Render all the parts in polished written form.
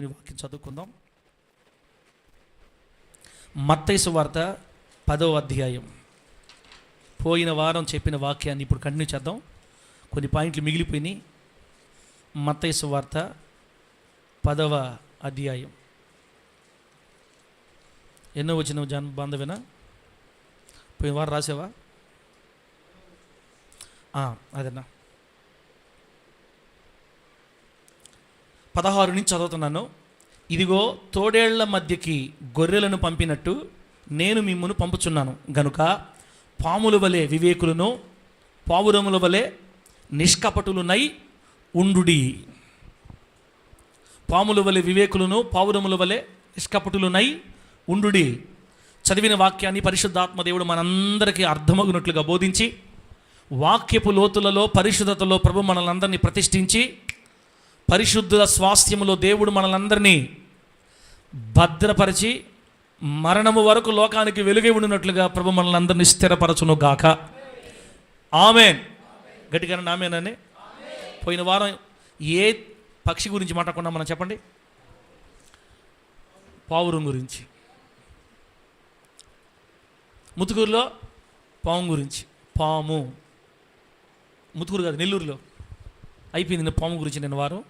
దేవుని వాక్యం చదువుకుందాం. మత్తయి సువార్త 10వ అధ్యాయం. పోయిన వారం చెప్పిన వాక్యాన్ని ఇప్పుడు కంటిన్యూ చేద్దాం. కొన్ని పాయింట్లు మిగిలిపోయినాయి. మత్తయి సువార్త 10వ అధ్యాయం. ఎన్నో వచ్చిన బాంధవేనా? పోయిన వారం రాసావా? అదన్నా 16 నుంచి చదువుతున్నాను. ఇదిగో తోడేళ్ల మధ్యకి గొర్రెలను పంపినట్టు నేను మిమ్మును పంపుచున్నాను గనుక పాముల వలె వివేకులను పావురముల వలె నిష్కపటులునై ఉండుడి. పాముల వలె వివేకులను పావురముల వలె నిష్కపటులునై ఉండుడి. చదివిన వాక్యాన్ని పరిశుద్ధాత్మ దేవుడు మనందరికీ అర్థమగునట్లుగా బోధించి వాక్యపు లోతులలో పరిశుద్ధతలో ప్రభు మనలందరినీ ప్రతిష్ఠించి పరిశుద్ధ స్వాస్థ్యములో దేవుడు మనలందరినీ భద్రపరిచి మరణము వరకు లోకానికి వెలుగై ఉండినట్లుగా ప్రభు మనలందరినీ స్థిరపరచును గాక. ఆమేన్. గట్టిగా ఆమేనని. పోయిన వారం ఏ పక్షి గురించి మాట్లాడుకున్నాం మనం చెప్పండి? పావురం గురించి. ముతుకూరులో పాము గురించి. పాము ముతుకూరు కాదు, నెల్లూరులో అయిపోయింది పాము గురించి. నేను వారం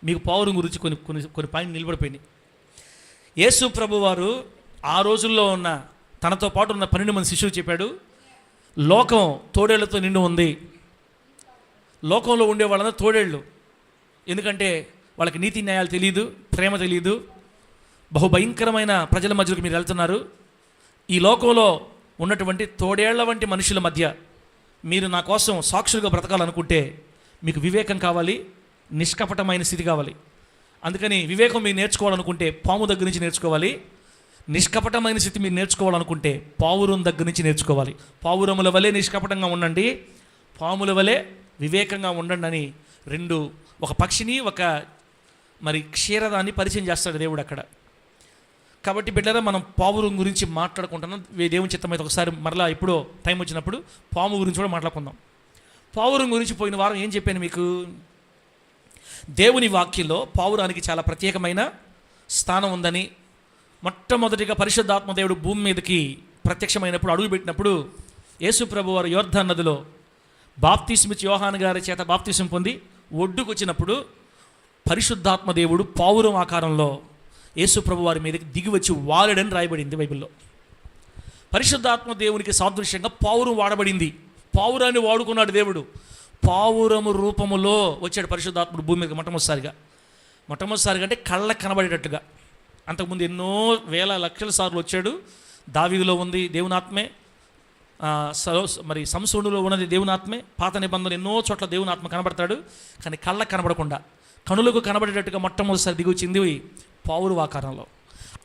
మీకు పావురం గురించి కొన్ని పాయింట్ నిలబడిపోయినాయి. యేసు ప్రభు వారు ఆ రోజుల్లో ఉన్న తనతో పాటు ఉన్న 12 మంది శిష్యులు చెప్పాడు, లోకం తోడేళ్లతో నిండి ఉంది. లోకంలో ఉండే వాళ్ళందరూ తోడేళ్ళు. ఎందుకంటే వాళ్ళకి నీతి న్యాయాలు తెలియదు, ప్రేమ తెలియదు. బహుభయంకరమైన ప్రజల మధ్యలోకి మీరు వెళ్తున్నారు. ఈ లోకంలో ఉన్నటువంటి తోడేళ్ల వంటి మనుషుల మధ్య మీరు నా కోసం సాక్షులుగా బ్రతకాలనుకుంటే మీకు వివేకం కావాలి, నిష్కపటమైన స్థితి కావాలి. అందుకని వివేకం మీరు నేర్చుకోవాలనుకుంటే పాము దగ్గర నుంచి నేర్చుకోవాలి. నిష్కపటమైన స్థితి మీరు నేర్చుకోవాలనుకుంటే పావురం దగ్గర నుంచి నేర్చుకోవాలి. పావురముల వలె నిష్కపటంగా ఉండండి, పాముల వలె వివేకంగా ఉండండి అని రెండు, ఒక పక్షిని ఒక క్షీరదాన్ని పరిచయం చేస్తాడు దేవుడు అక్కడ. కాబట్టి బిడ్డరా, మనం పావురం గురించి మాట్లాడుకుంటున్నాం. దేవుని చిత్తమైతే ఒకసారి మరలా ఎప్పుడో టైం వచ్చినప్పుడు పాము గురించి కూడా మాట్లాడుకుందాం. పావురం గురించి పోయిన వారం ఏం చెప్పాను మీకు? దేవుని వాక్యంలో పావురానికి చాలా ప్రత్యేకమైన స్థానం ఉందని, మొట్టమొదటిగా పరిశుద్ధాత్మ దేవుడు భూమి మీదకి ప్రత్యక్షమైనప్పుడు అడుగుపెట్టినప్పుడు యేసు ప్రభు వారు యోర్దాను నదిలో బాప్తిస్మిచ్చి యోహాను గారి చేత బాప్తిస్మం పొంది ఒడ్డుకు వచ్చినప్పుడు పరిశుద్ధాత్మ దేవుడు పావురం ఆకారంలో యేసు ప్రభు వారి మీదకి దిగి వచ్చి వాలడని రాయబడింది బైబిల్లో. పరిశుద్ధాత్మ దేవునికి సాదృశ్యంగా పావురం వాడబడింది. పావురాన్ని వాడుకున్నాడు దేవుడు. పావురము రూపములో వచ్చాడు పరిశుద్ధాత్ముడు భూమి మీదకి మొట్టమొదటిసారిగా అంటే కళ్ళకు కనబడేటట్టుగా. అంతకుముందు ఎన్నో వేల లక్షల సార్లు వచ్చాడు. దావీదులో ఉంది దేవునాత్మే, సంసోనులో ఉన్నది దేవునాత్మే. పాత నిబంధనలు ఎన్నో చోట్ల దేవునాత్మ కనబడతాడు, కానీ కళ్ళకు కనబడకుండా కనులకు కనబడేటట్టుగా మొట్టమొదటిసారి దిగి వచ్చింది పావురు ఆకారంలో.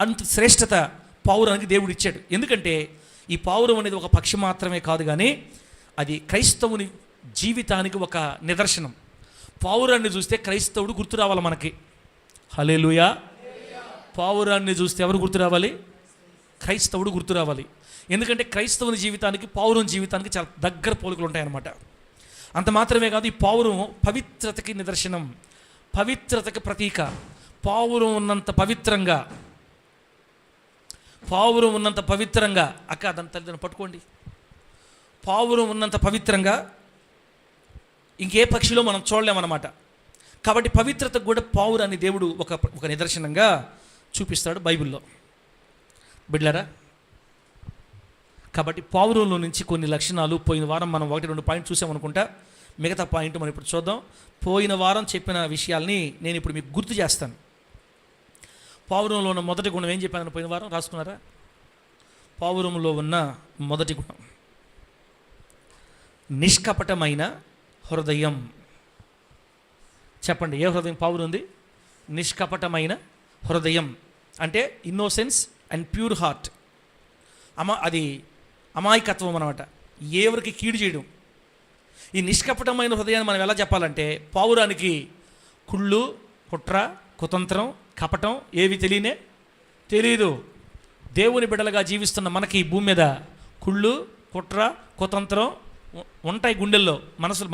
అంత శ్రేష్టత పావురానికి దేవుడు ఇచ్చాడు. ఎందుకంటే ఈ పావురం అనేది ఒక పక్షి మాత్రమే కాదు, కానీ అది క్రైస్తవుని జీవితానికి ఒక నిదర్శనం. పావురాన్ని చూస్తే క్రైస్తవుడు గుర్తు రావాలి మనకి. హల్లెలూయా. పావురాన్ని చూస్తే ఎవరు గుర్తు రావాలి? క్రైస్తవుడు గుర్తు రావాలి. ఎందుకంటే క్రైస్తవుని జీవితానికి పావురం జీవితానికి చాలా దగ్గర పోలికలు ఉంటాయన్నమాట. అంత మాత్రమే కాదు, ఈ పావురం పవిత్రతకి నిదర్శనం, పవిత్రతకి ప్రతీక. పావురం ఉన్నంత పవిత్రంగా అక్క దాన్ని పట్టుకోండి. పావురం ఉన్నంత పవిత్రంగా ఇంకే పక్షిలో మనం చూడలేమన్నమాట. కాబట్టి పవిత్రతకు కూడా పావురాన్ని దేవుడు ఒక నిదర్శనంగా చూపిస్తాడు బైబిల్లో బిడ్డలారా. కాబట్టి పావురంలో నుంచి కొన్ని లక్షణాలు పోయిన వారం మనం 1-2 పాయింట్ చూసామనుకుంటా. మిగతా పాయింట్ మనం ఇప్పుడు చూద్దాం. పోయిన వారం చెప్పిన విషయాల్ని నేను ఇప్పుడు మీకు గుర్తు చేస్తాను. పావురంలో ఉన్న మొదటి గుణం ఏం చెప్పాను పోయిన వారం? రాసుకున్నారా? పావురంలో ఉన్న మొదటి గుణం నిష్కపటమైన హృదయం. చెప్పండి, ఏ హృదయం పావురం ఉంది? నిష్కపటమైన హృదయం అంటే ఇన్నోసెన్స్ అండ్ ప్యూర్ హార్ట్. అది అమాయకత్వం అన్నమాట, ఎవరికి కీడు చేయడం. ఈ నిష్కపటమైన హృదయాన్ని మనం ఎలా చెప్పాలంటే, పావురానికి కుళ్ళు, కుట్ర, కుతంత్రం, కపటం ఏవి తెలియదు. దేవుని బిడ్డలుగా జీవిస్తున్న మనకి భూమి మీద కుళ్ళు, కుట్ర, కుతంత్రం ఉంటాయి, గుండెల్లో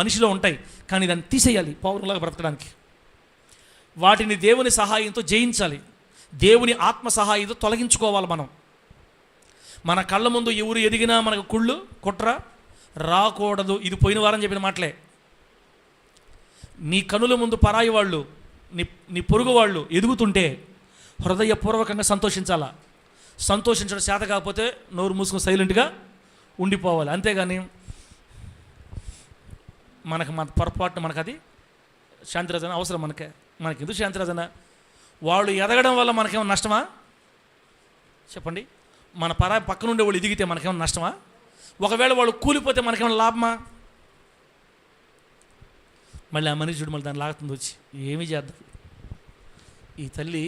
మనిషిలో ఉంటాయి. కానీ దాన్ని తీసేయాలి పావురంలాగా బ్రతకడానికి. వాటిని దేవుని సహాయంతో జయించాలి. దేవుని ఆత్మ సహాయంతో తొలగించుకోవాలి. మన కళ్ళ ముందు ఎవరు ఎదిగినా మనకు కుళ్ళు కుట్ర రాకూడదు. ఇది పోయిన వారం చెప్పిన మాటలే. నీ కనుల ముందు పరాయి వాళ్ళు, నీ పొరుగు వాళ్ళు ఎదుగుతుంటే హృదయపూర్వకంగా సంతోషించాలా. సంతోషించడం చేత కాకపోతే నోరు మూసుకొని సైలెంట్గా ఉండిపోవాలి. అంతేగాని మన పొరపాటున మనకు అది శాంతిరాజన అవసరం. మనకి ఎందుకు శాంతిరాజన? వాళ్ళు ఎదగడం వల్ల మనకేమో నష్టమా చెప్పండి? మన పక్కన ఉండే వాళ్ళు ఎదిగితే మనకేమో నష్టమా? ఒకవేళ వాళ్ళు కూలిపోతే మనకేమైనా లాభమా? మళ్ళీ ఆ మనిషి చూడు, మళ్ళీ దాన్ని లాగుతుంది వచ్చి ఏమీ చేద్దాం. ఈ తల్లి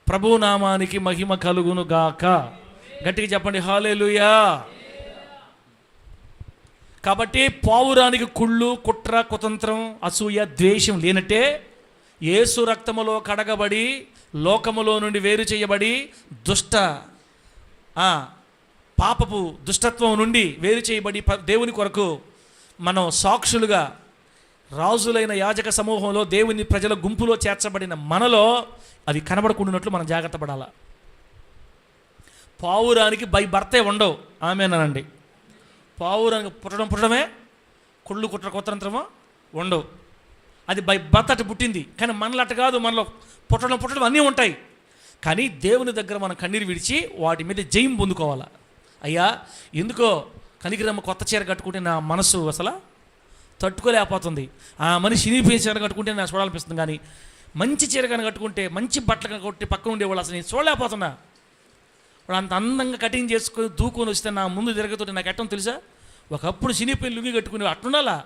ప్రభువు నామానికి మహిమ కలుగును గాక. గట్టిగా చెప్పండి హల్లెలూయా. కాబట్టి పావురానికి కుళ్ళు కుట్ర కుతంత్రం అసూయ ద్వేషం లేనట్టే యేసు రక్తములో కడగబడి లోకములో నుండి వేరు చేయబడి పాపపు దుష్టత్వం నుండి వేరు చేయబడి దేవుని కొరకు మనం సాక్షులుగా రాజులైన యాజక సమూహంలో దేవుని ప్రజల గుంపులో చేర్చబడిన మనలో అవి కనబడకుండానట్లు మనం జాగ్రత్త పడాలా. పావురానికి భర్తే ఉండవు. ఆమేనండి. పావురానికి పుట్టడమే కుళ్ళు కుట్ర కుతంత్రమో ఉండవు. అది భర్త అటు పుట్టింది. కానీ మనలో అట్ట కాదు. మనలో పుట్టడం అన్నీ ఉంటాయి. కానీ దేవుని దగ్గర మనం కన్నీరు విడిచి వాటి మీద జయం పొందుకోవాలా. అయ్యా ఎందుకో కనికిరమ్మ కొత్త చీర కట్టుకుంటే నా మనసు అసలు తట్టుకోలేకపోతుంది. ఆ మనిషి ఇనిపోయిన చీర కట్టుకుంటే నాకు చూడాలనిపిస్తుంది. కానీ మంచి చీర కానీ కట్టుకుంటే మంచి బట్టలు కట్టుకుంటే పక్కన ఉండేవాళ్ళు అసలు నేను చూడలేకపోతున్నా. వాడు అంత అందంగా కటింగ్ చేసుకొని దూకొని వస్తే నా ముందు తిరగతుంటే నాకు ఎట్టం తెలుసా? ఒకప్పుడు సినిపోయిన లుంగి కట్టుకుని అట్టుండాలా.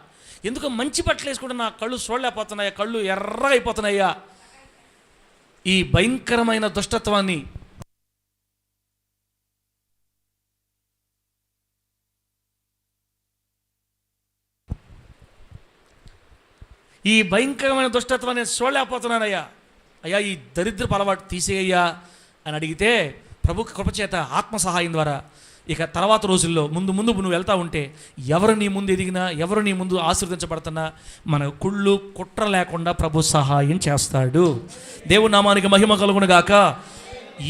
ఎందుకో మంచి బట్టలు వేసుకుంటే నా కళ్ళు చూడలేకపోతున్నాయా, కళ్ళు ఎర్రగా అయిపోతున్నాయా. ఈ భయంకరమైన దుష్టత్వాన్ని చూడలేకపోతున్నానయ్యా. అయ్యా ఈ దరిద్రపు అలవాటు తీసేయ్యా అని అడిగితే ప్రభు కృపచేత ఆత్మ సహాయం ద్వారా ఇక తర్వాత రోజుల్లో ముందు నువ్వు వెళ్తా ఉంటే ఎవరు నీ ముందు ఎదిగినా, ఎవరు నీ ముందు ఆశీర్వదించబడుతున్నా మన కుళ్ళు కుట్ర లేకుండా ప్రభు సహాయం చేస్తాడు. దేవుని నామానికి మహిమ కలుగును గాక.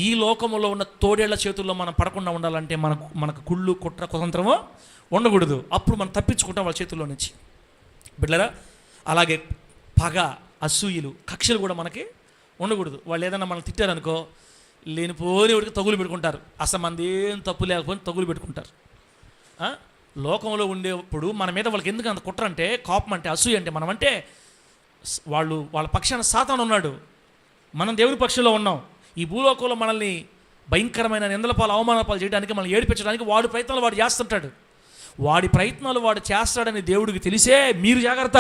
ఈ లోకంలో ఉన్న తోడేళ్ల చేతుల్లో మనం పడకుండా ఉండాలంటే మనకు కుళ్ళు కుట్ర కుతంత్రమో ఉండకూడదు. అప్పుడు మనం తప్పించుకుంటాం వాళ్ళ చేతుల్లో నుంచి. బిడ్డలారా, అలాగే పగ అసూయలు కక్షలు కూడా మనకి ఉండకూడదు. వాళ్ళు ఏదైనా మనం తిట్టారనుకో లేనిపోని వాడికి తగులు పెట్టుకుంటారు. అసలు మనది ఏం తప్పు లేకపోతే తగులు పెట్టుకుంటారు. లోకంలో ఉండేప్పుడు మన మీద వాళ్ళకి ఎందుకు అంత కుట్ర అంటే, కోపం అంటే, అసూయ అంటే, మనం అంటే వాళ్ళ పక్షాన సాతాను ఉన్నాడు, మనం దేవుని పక్షంలో ఉన్నాం. ఈ భూలోకంలో మనల్ని భయంకరమైన నిందల పాలు అవమానాల పాలు చేయడానికి, మనల్ని ఏడిపించడానికి వాడి ప్రయత్నాలు వాడు చేస్తుంటాడు. వాడి ప్రయత్నాలు వాడు చేస్తాడని దేవుడికి తెలిసే మీరు జాగ్రత్త.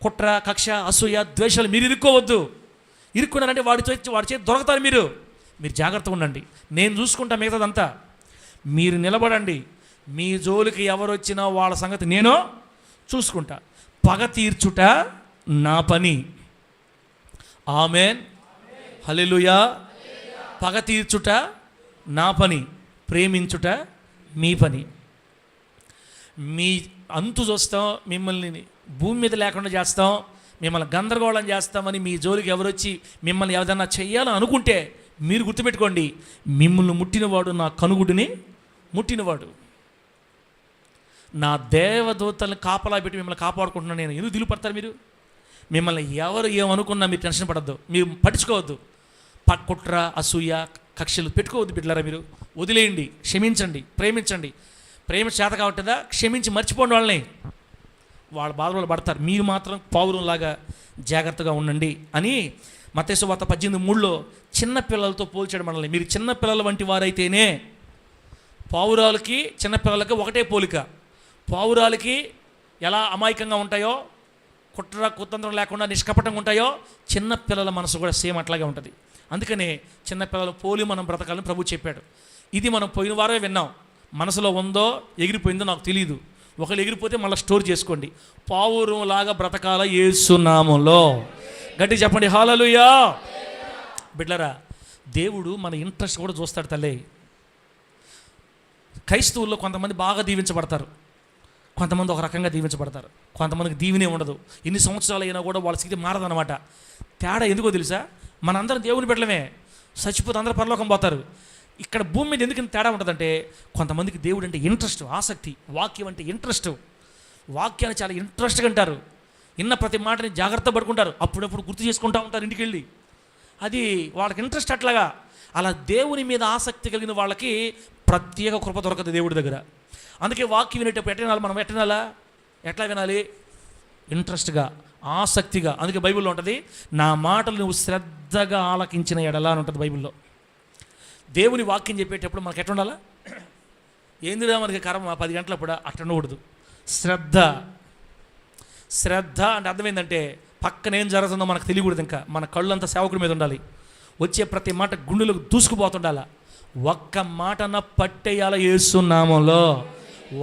కుట్ర కక్ష అసూయ ద్వేషాలు మీరు ఇరుక్కోవద్దు. ఇరుక్కున్నారంటే వాడి చేతి దొరకతారు. మీరు జాగ్రత్తగా ఉండండి. నేను చూసుకుంటా మిగతాదంతా. మీరు నిలబడండి. మీ జోలికి ఎవరు వచ్చినా వాళ్ళ సంగతి నేను చూసుకుంటా. పగ తీర్చుట నా పని. ఆమేన్, హల్లెలూయా. పగ తీర్చుట నా పని, ప్రేమించుట మీ పని. మీ అంతు చూస్తాం, మిమ్మల్ని భూమి మీద లేకుండా చేస్తాం, మిమ్మల్ని గందరగోళం చేస్తామని మీ జోలికి ఎవరొచ్చి మిమ్మల్ని ఏదైనా చెయ్యాలని అనుకుంటే మీరు గుర్తుపెట్టుకోండి, మిమ్మల్ని ముట్టినవాడు నా కనుగుడిని ముట్టినవాడు. నా దేవదూతల్ని కాపలా పెట్టి మిమ్మల్ని కాపాడుకుంటున్నాను నేను. ఎందుకు దిగుపడతారు మీరు? మిమ్మల్ని ఎవరు ఏమనుకున్నా మీరు టెన్షన్ పడద్దు, మీరు పట్టించుకోవద్దు. కుట్ర అసూయ కక్షలు పెట్టుకోవద్దు బిడ్డలారా. మీరు వదిలేయండి, క్షమించండి, ప్రేమించండి. ప్రేమ చేత కావట్లేదా క్షమించి మర్చిపోండి వాళ్ళని. వాళ్ళ బాధలు పడతారు. మీరు మాత్రం పావురంలాగా జాగ్రత్తగా ఉండండి అని మత్తయి సువార్త 18:3 చిన్నపిల్లలతో పోల్చాడు మనల్ని. మీరు చిన్నపిల్లల వంటి వారైతేనే. పావురాలకి చిన్నపిల్లలకి ఒకటే పోలిక. పావురాలకి ఎలా అమాయకంగా ఉంటాయో, కుట్ర కుతంత్రం లేకుండా నిష్కపటంగా ఉంటాయో, చిన్నపిల్లల మనసు కూడా సేమ్ అట్లాగే ఉంటుంది. అందుకనే చిన్నపిల్లలు పోలి మనం బ్రతకాలని ప్రభు చెప్పాడు. ఇది మనం పోయిన వారే విన్నాం. మనసులో ఉందో ఎగిరిపోయిందో నాకు తెలియదు. ఒకళ్ళు ఎగిరిపోతే మళ్ళీ స్టోర్ చేసుకోండి. పావురంలాగా బ్రతకాల యేసు నామములో. గట్టిగా చెప్పండి హల్లెలూయా. బిడ్డలారా, దేవుడు మన ఇంట్రెస్ట్ కూడా చూస్తాడు తల్లి. క్రైస్తవుల్లో కొంతమంది బాగా దీవించబడతారు. కొంతమంది ఒక రకంగా దీవించబడతారు, కొంతమందికి దీవెనే ఉండదు. ఎన్ని సంవత్సరాలు అయినా కూడా వాళ్ళ స్థితి మారదన్నమాట. తేడా ఎందుకో తెలుసా? మనందరం దేవుని బిడ్డలమే, చచ్చిపోతే అందరూ పరలోకం పోతారు. ఇక్కడ భూమి మీద ఎందుకు ఇంత తేడా ఉంటుందంటే, కొంతమందికి దేవుడు అంటే ఇంట్రెస్ట్, ఆసక్తి, వాక్యం అంటే ఇంట్రెస్ట్, వాక్యాన్ని చాలా ఇంట్రెస్ట్గా అంటారు, విన్న ప్రతి మాటని జాగ్రత్త పడుకుంటారు, అప్పుడప్పుడు గుర్తు చేసుకుంటూ ఉంటారు ఇంటికి వెళ్ళి. అది వాళ్ళకి ఇంట్రెస్ట్. అట్లాగా అలా దేవుని మీద ఆసక్తి కలిగిన వాళ్ళకి ప్రత్యేక కృప దొరకదు దేవుడి దగ్గర. అందుకే వాక్యం వినేటప్పుడు ఎట్లా వినాలి? మనం ఎట్లా వినాలి? ఇంట్రెస్ట్గా, ఆసక్తిగా. అందుకే బైబిల్లో ఉంటుంది, నా మాటలు నువ్వు శ్రద్ధగా ఆలకించిన ఎడలా అని ఉంటుంది బైబిల్లో. దేవుని వాక్యం చెప్పేటప్పుడు మనకి ఎట్లా ఉండాలా? ఏందిరా మనకి కర్మ 10 గంటలప్పుడు అట్లా ఉండకూడదు. శ్రద్ధ అంటే అర్థం ఏంటంటే, పక్కన ఏం జరుగుతుందో మనకు తెలియకూడదు. ఇంకా మన కళ్ళంతా సేవకుడి మీద ఉండాలి. వచ్చే ప్రతి మాట గుండెలకు దూసుకుపోతుండాల. ఒక్క మాటన పట్టేయాల యేసు నామంలో.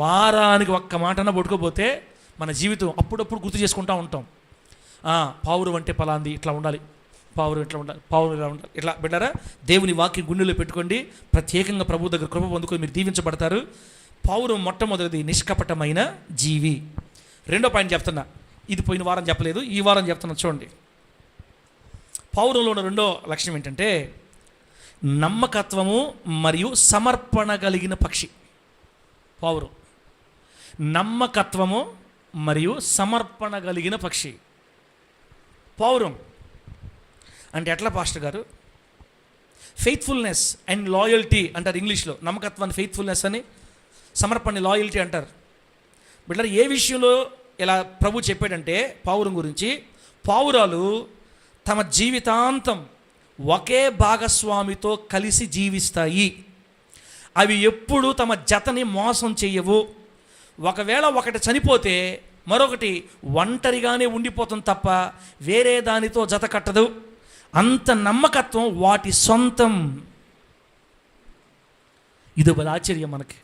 వారానికి ఒక్క మాటన పట్టుకోపోతే మన జీవితం అప్పుడప్పుడు గుర్తు చేసుకుంటూ ఉంటాం. పావురం అంటే పలాంది ఇట్లా ఉండాలి, పావురం ఇట్లా ఉండాలి, పావురం ఇలా ఉండాలి. ఇట్లా బిడ్డారా, దేవుని వాక్యం గుండెలో పెట్టుకోండి. ప్రత్యేకంగా ప్రభు దగ్గర కృప పొందుకొని మీరు దీవించబడతారు. పావురం మొట్టమొదటిది నిష్కపటమైన జీవి. రెండో పాయింట్ చెప్తున్నా, ఇది పోయిన వారం చెప్పలేదు, ఈ వారం చెప్తున్నా చూడండి. పావురంలో ఉన్న రెండో లక్షణం ఏంటంటే, నమ్మకత్వము మరియు సమర్పణ కలిగిన పక్షి. పావురం నమ్మకత్వము మరియు సమర్పణ కలిగిన పక్షి. పావురం అంటే ఎట్లా పాస్టర్ గారు? ఫెయిత్ఫుల్నెస్ అండ్ లాయల్టీ అంటారు ఇంగ్లీష్లో. నమ్మకత్వాన్ని ఫెయిత్ఫుల్నెస్ అని, సమర్పణ లాయల్టీ అంటారు. బిడ్డలు ఏ విషయంలో ఇలా ప్రభు చెప్పాడంటే పావురం గురించి, పావురాలు తమ జీవితాంతం ఒకే భాగస్వామితో కలిసి జీవిస్తాయి. అవి ఎప్పుడు తమ జతని మోసం చెయ్యవు. ఒకవేళ ఒకటి చనిపోతే మరొకటి ఒంటరిగానే ఉండిపోతుంది తప్ప వేరే దానితో జత కట్టదు. అంత నమ్మకత్వం వాటి సొంతం. ఇది ఒక ఆశ్చర్యం మనకి.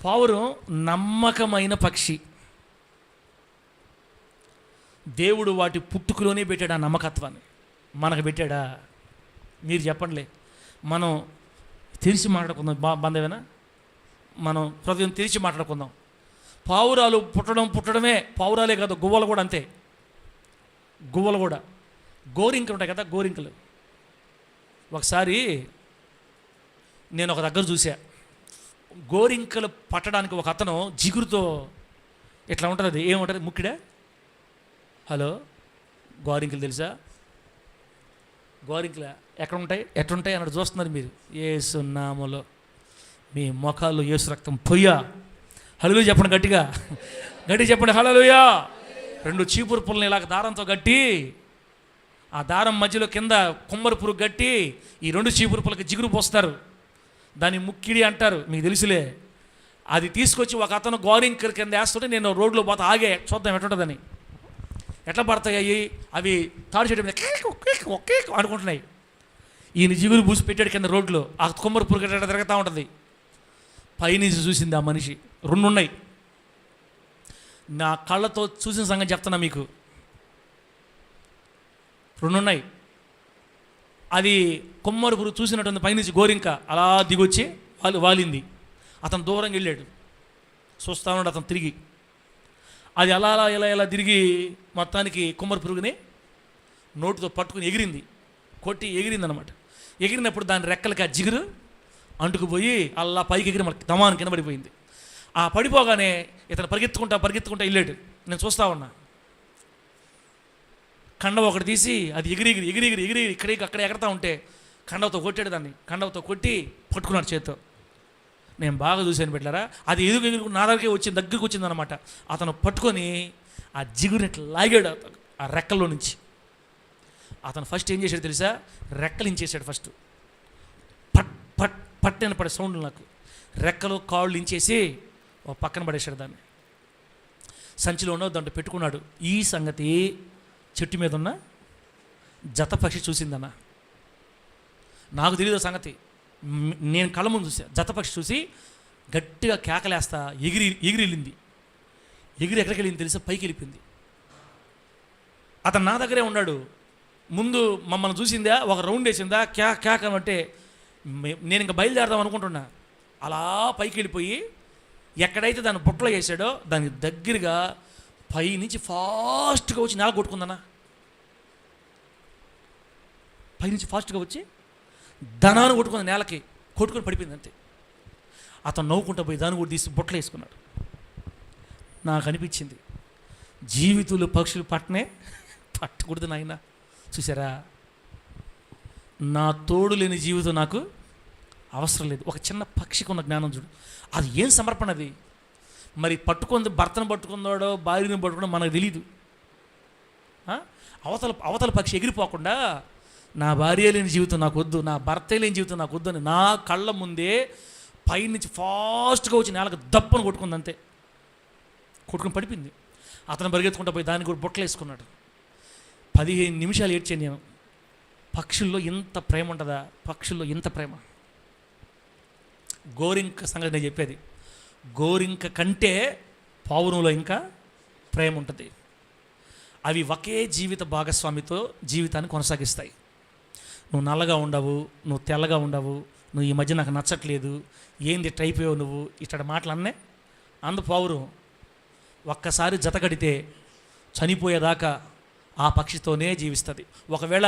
పావురం నమ్మకమైన పక్షి. దేవుడు వాటి పుట్టుకలోనే పెట్టాడు ఆ నమ్మకత్వాన్ని. మనకు పెట్టాడా? మీరు చెప్పండిలే. మనం తెలిసి మాట్లాడుకుందాం, బంధమేనా? మనం హృదయం తెరిచి మాట్లాడుకుందాం. పావురాలు పుట్టడమే, పావురాలే కాదు, గువ్వలు కూడా అంతే. గువ్వలు కూడా గోరింకలు ఉంటాయి కదా, గోరింకలు. ఒకసారి నేను ఒక దగ్గర చూసా, గోరింకలు పట్టడానికి ఒక అతను జిగురుతో ఇట్లా ఉంటుంది. అది ఏముంటుంది? ముక్కిడా? హలో, గోరింకలు తెలుసా? గోరింకలు ఎట్లుంటాయి అన్నట్టు చూస్తున్నారు మీరు. యేసు నామములో మీ మొఖాల్లో యేసు రక్తం పొయ్యా. హల్లెలూయా చెప్పండి, గట్టిగా చెప్పండి హల్లెలూయా. 2 చీపురు పుల్లని ఇలాగ దారంతో కట్టి, ఆ దారం మధ్యలో కింద కుమ్మరి పురుగు కట్టి, ఈ 2 చీపురు పుల్లకి జిగురు పోస్తారు. దాన్ని ముక్కిడి అంటారు, మీకు తెలుసులే. అది తీసుకొచ్చి ఒక అతను గోరింకల కింద వేస్తుంటే నేను రోడ్లో పోతే ఆగే చూద్దాం ఎట్లుంటుందని. ఎట్లా పడతాయి అవి? తాడు చెట్టు మీద ఒకే అనుకుంటున్నాయి. ఈయన జిగురు పూసి పెట్టాడు కింద రోడ్లో. ఆ కుమ్మరి పురుగు ఎట్లా తిరుగుతూ ఉంటుంది. పైనుంచి చూసింది ఆ మనిషి. 2 ఉన్నాయి. నా కళ్ళతో చూసిన సంగతి చెప్తున్నా మీకు. 2 ఉన్నాయి. అది కొమ్మరి పురుగు చూసినట్టుంది. పైనుంచి గోరింక అలా దిగొచ్చి వాలింది. అతను దూరంగా వెళ్ళాడు, చూస్తా ఉన్నాడు. అతను తిరిగి అది అలా అలా ఇలా ఇలా తిరిగి మొత్తానికి కొమ్మరి పురుగుని నోటితో పట్టుకుని ఎగిరింది, కొట్టి ఎగిరింది అనమాట. ఎగిరినప్పుడు దాని రెక్కలకి ఆ జిగురు అంటుకుపోయి అలా పైకి ఎగిరి మనకి దమాను కింద పడిపోయింది. ఆ పడిపోగానే ఇతను పరిగెత్తుకుంటా వెళ్ళాడు. నేను చూస్తా ఉన్నా. కండవ ఒకటి తీసి అది ఎగిరి అక్కడ ఎగరతా ఉంటే కండవతో కొట్టాడు. దాన్ని కండవతో కొట్టి పట్టుకున్నాడు చేత్తో. నేను బాగా చూశాను బిడ్డలారా. అది ఎదుగు నా దగ్గరికి వచ్చింది అనమాట. అతను పట్టుకొని ఆ జిగురుని ఇట్లా లాగాడు ఆ రెక్కల్లో నుంచి. అతను ఫస్ట్ ఏం చేశాడు తెలుసా? రెక్కలు ఇంచేసాడు ఫస్ట్. పట్టని పడే సౌండ్ నాకు. రెక్కలు కాళ్ళు ఇంచేసి ఓ పక్కన పడేశాడు దాన్ని. సంచిలో ఉన్న దాంట్లో పెట్టుకున్నాడు. ఈ సంగతి చెట్టు మీద ఉన్న జత పక్షి చూసిందన్న. నాకు తెలియదు సంగతి. నేను కళ్ళ ముందు చూసా. జత పక్షి చూసి గట్టిగా కేకలేస్తా ఎగిరి వెళ్ళింది. ఎక్కడికి వెళ్ళింది తెలుసా? పైకి వెళ్ళిపోయింది. అతను నా దగ్గరే ఉన్నాడు. ముందు మమ్మల్ని చూసిందా, ఒక రౌండ్ వేసిందా, కేక అంటే నేను ఇంకా బయలుదేరదాం అనుకుంటున్నా. అలా పైకి వెళ్ళిపోయి ఎక్కడైతే దాన్ని బుట్టలో వేసాడో దానికి దగ్గరగా పైనుంచి ఫాస్ట్గా వచ్చి నేల కొట్టుకుందన్నా. పైనుంచి ఫాస్ట్గా వచ్చి ధనాన్ని కొట్టుకుంది, నేలకి కొట్టుకొని పడిపోయింది అంతే. అతను నవ్వుకుంటూ పోయి దాన్ని కూడా తీసి బుట్టలు వేసుకున్నాడు. నాకు అనిపించింది, జీవితంలో పక్షులు పట్టకూడదు నాయన. చూసారా, నా తోడు లేని జీవితం నాకు అవసరం లేదు. ఒక చిన్న పక్షికి ఉన్న జ్ఞానం చూడు, అది ఏం సమర్పణ అది. మరి పట్టుకుంది, భర్తను పట్టుకున్నాడో భార్యను పట్టుకున్నాడో మనకు తెలీదు. అవతల పక్షి ఎగిరిపోకుండా నా భార్య లేని జీవితం నాకు వద్దు, నా భర్త లేని జీవితం నాకు వద్దు అని నా కళ్ళ ముందే పైనుంచి ఫాస్ట్గా వచ్చి నేలకు దప్పను కొట్టుకుంది అంతే. కొట్టుకుని పడిపోయింది. అతను పరిగెత్తుకుంటూ పోయి దాన్ని కూడా బుట్టలు వేసుకున్నాడు. 15 నిమిషాలు ఏడ్చాను నేను. పక్షుల్లో ఇంత ప్రేమ ఉంటుందా? పక్షుల్లో ఇంత ప్రేమ. గోరింక సంగతి నేను చెప్పేది, గోరింక కంటే పావురంలో ఇంకా ప్రేమ ఉంటుంది. అవి ఒకే జీవిత భాగస్వామితో జీవితాన్ని కొనసాగిస్తాయి. నువ్వు నల్లగా ఉండవు, నువ్వు తెల్లగా ఉండవు, నువ్వు ఈ మధ్య నాకు నచ్చట్లేదు, ఏంది టైపోయావు నువ్వు, ఇట్లాంటి మాటలు అన్నే పావురం ఒక్కసారి జత కడితే చనిపోయేదాకా ఆ పక్షితోనే జీవిస్తుంది. ఒకవేళ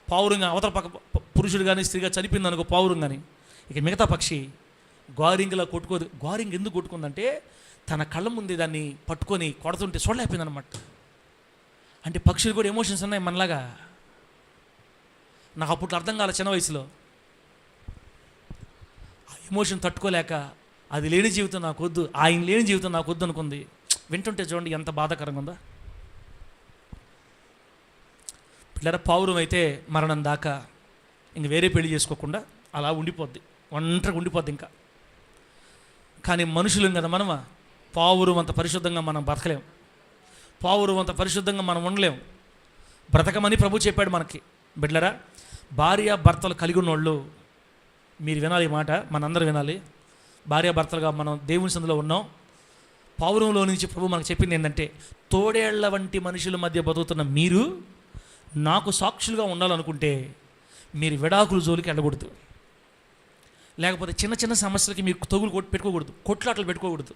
పావురంగా అవతల పక్క పురుషుడు కానీ స్త్రీగా చనిపోయింది అనుకో పావురం కానీ, ఇక మిగతా పక్షి గోరింగలా కొట్టుకోదు. గోరింగ్ ఎందుకు కొట్టుకుందంటే తన కళ్ళ ముందే దాన్ని పట్టుకొని కొడుతుంటే చూడలేకపోయింది అనమాట. అంటే పక్షులు కూడా ఎమోషన్స్ ఉన్నాయి మనలాగా. నాకు అప్పుడు అర్థం కాలే చిన్న వయసులో. ఆ ఎమోషన్ తట్టుకోలేక అది లేని జీవితం నాకు వద్దు, ఆయన లేని జీవితం నాకు వద్దు అనుకుంది. వింటుంటే చూడండి ఎంత బాధాకరంగా ఉందా. పిల్లల పావురం అయితే మరణం దాకా ఇంక వేరే పెళ్లి చేసుకోకుండా అలా ఉండిపోద్ది, ఒంటరిగా ఉండిపోద్ది ఇంకా. కానీ మనుషులం కదా మనమా, పావురం అంత పరిశుద్ధంగా మనం బ్రతకలేం, పావురం అంత పరిశుద్ధంగా మనం ఉండలేం. బ్రతకమని ప్రభు చెప్పాడు మనకి. బిడ్డలరా, భార్య భర్తలు కలిగి ఉన్నోళ్ళు మీరు వినాలి, ఈ మాట మనందరూ వినాలి. భార్య భర్తలుగా మనం దేవుని సందులో ఉన్నాం. పావురంలో నుంచి ప్రభు మనకు చెప్పింది ఏంటంటే, తోడేళ్ల వంటి మనుషుల మధ్య బతుకుతున్న మీరు నాకు సాక్షులుగా ఉండాలనుకుంటే మీరు విడాకుల జోలికి వెళ్ళకూడదు, లేకపోతే చిన్న చిన్న సమస్యలకి మీరు తగులు పెట్టుకోకూడదు, కొట్లాటలు పెట్టుకోకూడదు.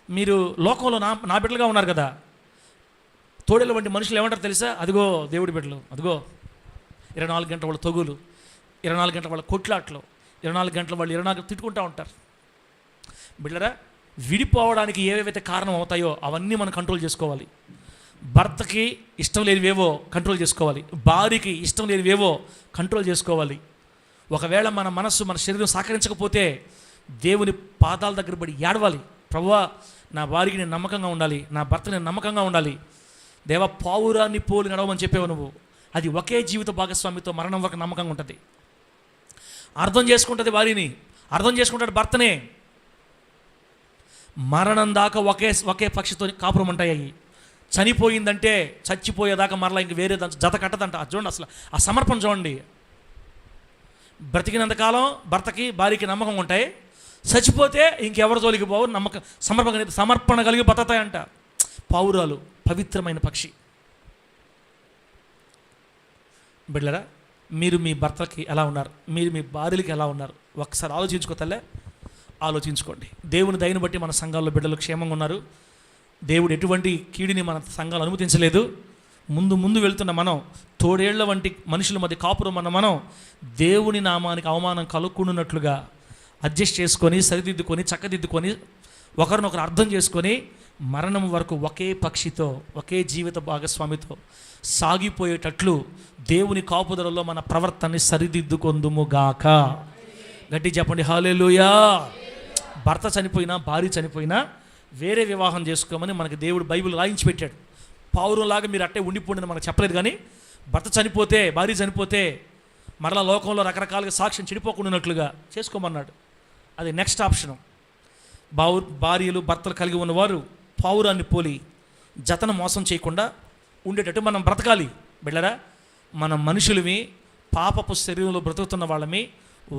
మీరు లోకంలో నా బిడ్డలుగా ఉన్నారు కదా, తోడేళ్ళ వంటి మనుషులు ఏమంటారు తెలుసా? అదిగో దేవుడి బిడ్డలు, అదిగో 24 గంటల వాళ్ళ తగులు, 24 గంటల వాళ్ళ కొట్లాట్లు, 24 గంటల వాళ్ళు 24 తిట్టుకుంటూ ఉంటారు. బిడ్డరా, విడిపోవడానికి ఏవేవైతే కారణం అవుతాయో అవన్నీ మనం కంట్రోల్ చేసుకోవాలి. భర్తకి ఇష్టం లేనివేవో కంట్రోల్ చేసుకోవాలి, భార్యకి ఇష్టం లేనివేవో కంట్రోల్ చేసుకోవాలి. ఒకవేళ మన మనస్సు మన శరీరం సహకరించకపోతే దేవుని పాదాల దగ్గర పడి ఏడవాలి, ప్రభువా నా భార్యకి నేను నమ్మకంగా ఉండాలి, నా భర్త నేను నమ్మకంగా ఉండాలి. దేవ, పావురాన్ని పోలి నడవమని చెప్పేవు నువ్వు. అది ఒకే జీవిత భాగస్వామితో మరణం వరకు నమ్మకంగా ఉంటుంది. అర్థం చేసుకుంటుంది భార్యని, అర్థం చేసుకుంటాడు భర్తనే. మరణం దాకా ఒకే పక్షితో కాపురం ఉంటాయి. చనిపోయిందంటే చచ్చిపోయేదాకా మరలా ఇంక వేరే జత కట్టదంట. అది చూడండి, అసలు ఆ సమర్పణ చూడండి. బ్రతికినంతకాలం భర్తకి భార్యకి నమ్మకం ఉంటాయి, చచ్చిపోతే ఇంకెవరి జోలికి పోవు, నమ్మకం సమర్పణ కలిగి బతతాయంట. పావురాలు పవిత్రమైన పక్షి. బిడ్డలారా, మీరు మీ భర్తకి ఎలా ఉన్నారు, మీరు మీ భార్యలకి ఎలా ఉన్నారు, ఒకసారి ఆలోచించుకోతలే, ఆలోచించుకోండి. దేవుని దయని బట్టి మన సంఘాల్లో బిడ్డలు క్షేమంగా ఉన్నారు. దేవుడు ఎటువంటి కీడిని మన సంఘాలు అనుమతించలేదు. ముందు వెళ్తున్న మనం, తోడేళ్ల వంటి మనుషుల మధ్య కాపురం మనం దేవుని నామానికి అవమానం కలుక్కున్నట్లుగా అడ్జస్ట్ చేసుకొని, సరిదిద్దుకొని, చక్కదిద్దుకొని, ఒకరినొకరు అర్థం చేసుకొని మరణం వరకు ఒకే పక్షితో, ఒకే జీవిత భాగస్వామితో సాగిపోయేటట్లు దేవుని కాపుదలలో మన ప్రవర్తనని సరిదిద్దుకొందుముగాక. గట్టి చెప్పండి హల్లెలూయా. భర్త చనిపోయినా, భార్య చనిపోయినా వేరే వివాహం చేసుకోమని మనకి దేవుడు బైబిల్ రాయించి పెట్టాడు. పావురంలాగా మీరు అట్టే ఉండిపోండి మనకు చెప్పలేదు. కానీ భర్త చనిపోతే, భార్య చనిపోతే మరలా లోకంలో రకరకాలుగా సాక్ష్యం చెడిపోకుండానట్లుగా చేసుకోమన్నాడు. అది నెక్స్ట్ ఆప్షను. భార్యలు భర్తలు కలిగి ఉన్నవారు పావురాన్ని పోలి జతను మోసం చేయకుండా ఉండేటట్టు మనం బ్రతకాలి. బిడ్డరా, మన మనుషులమి, పాపపు శరీరంలో బ్రతుకుతున్న వాళ్ళమి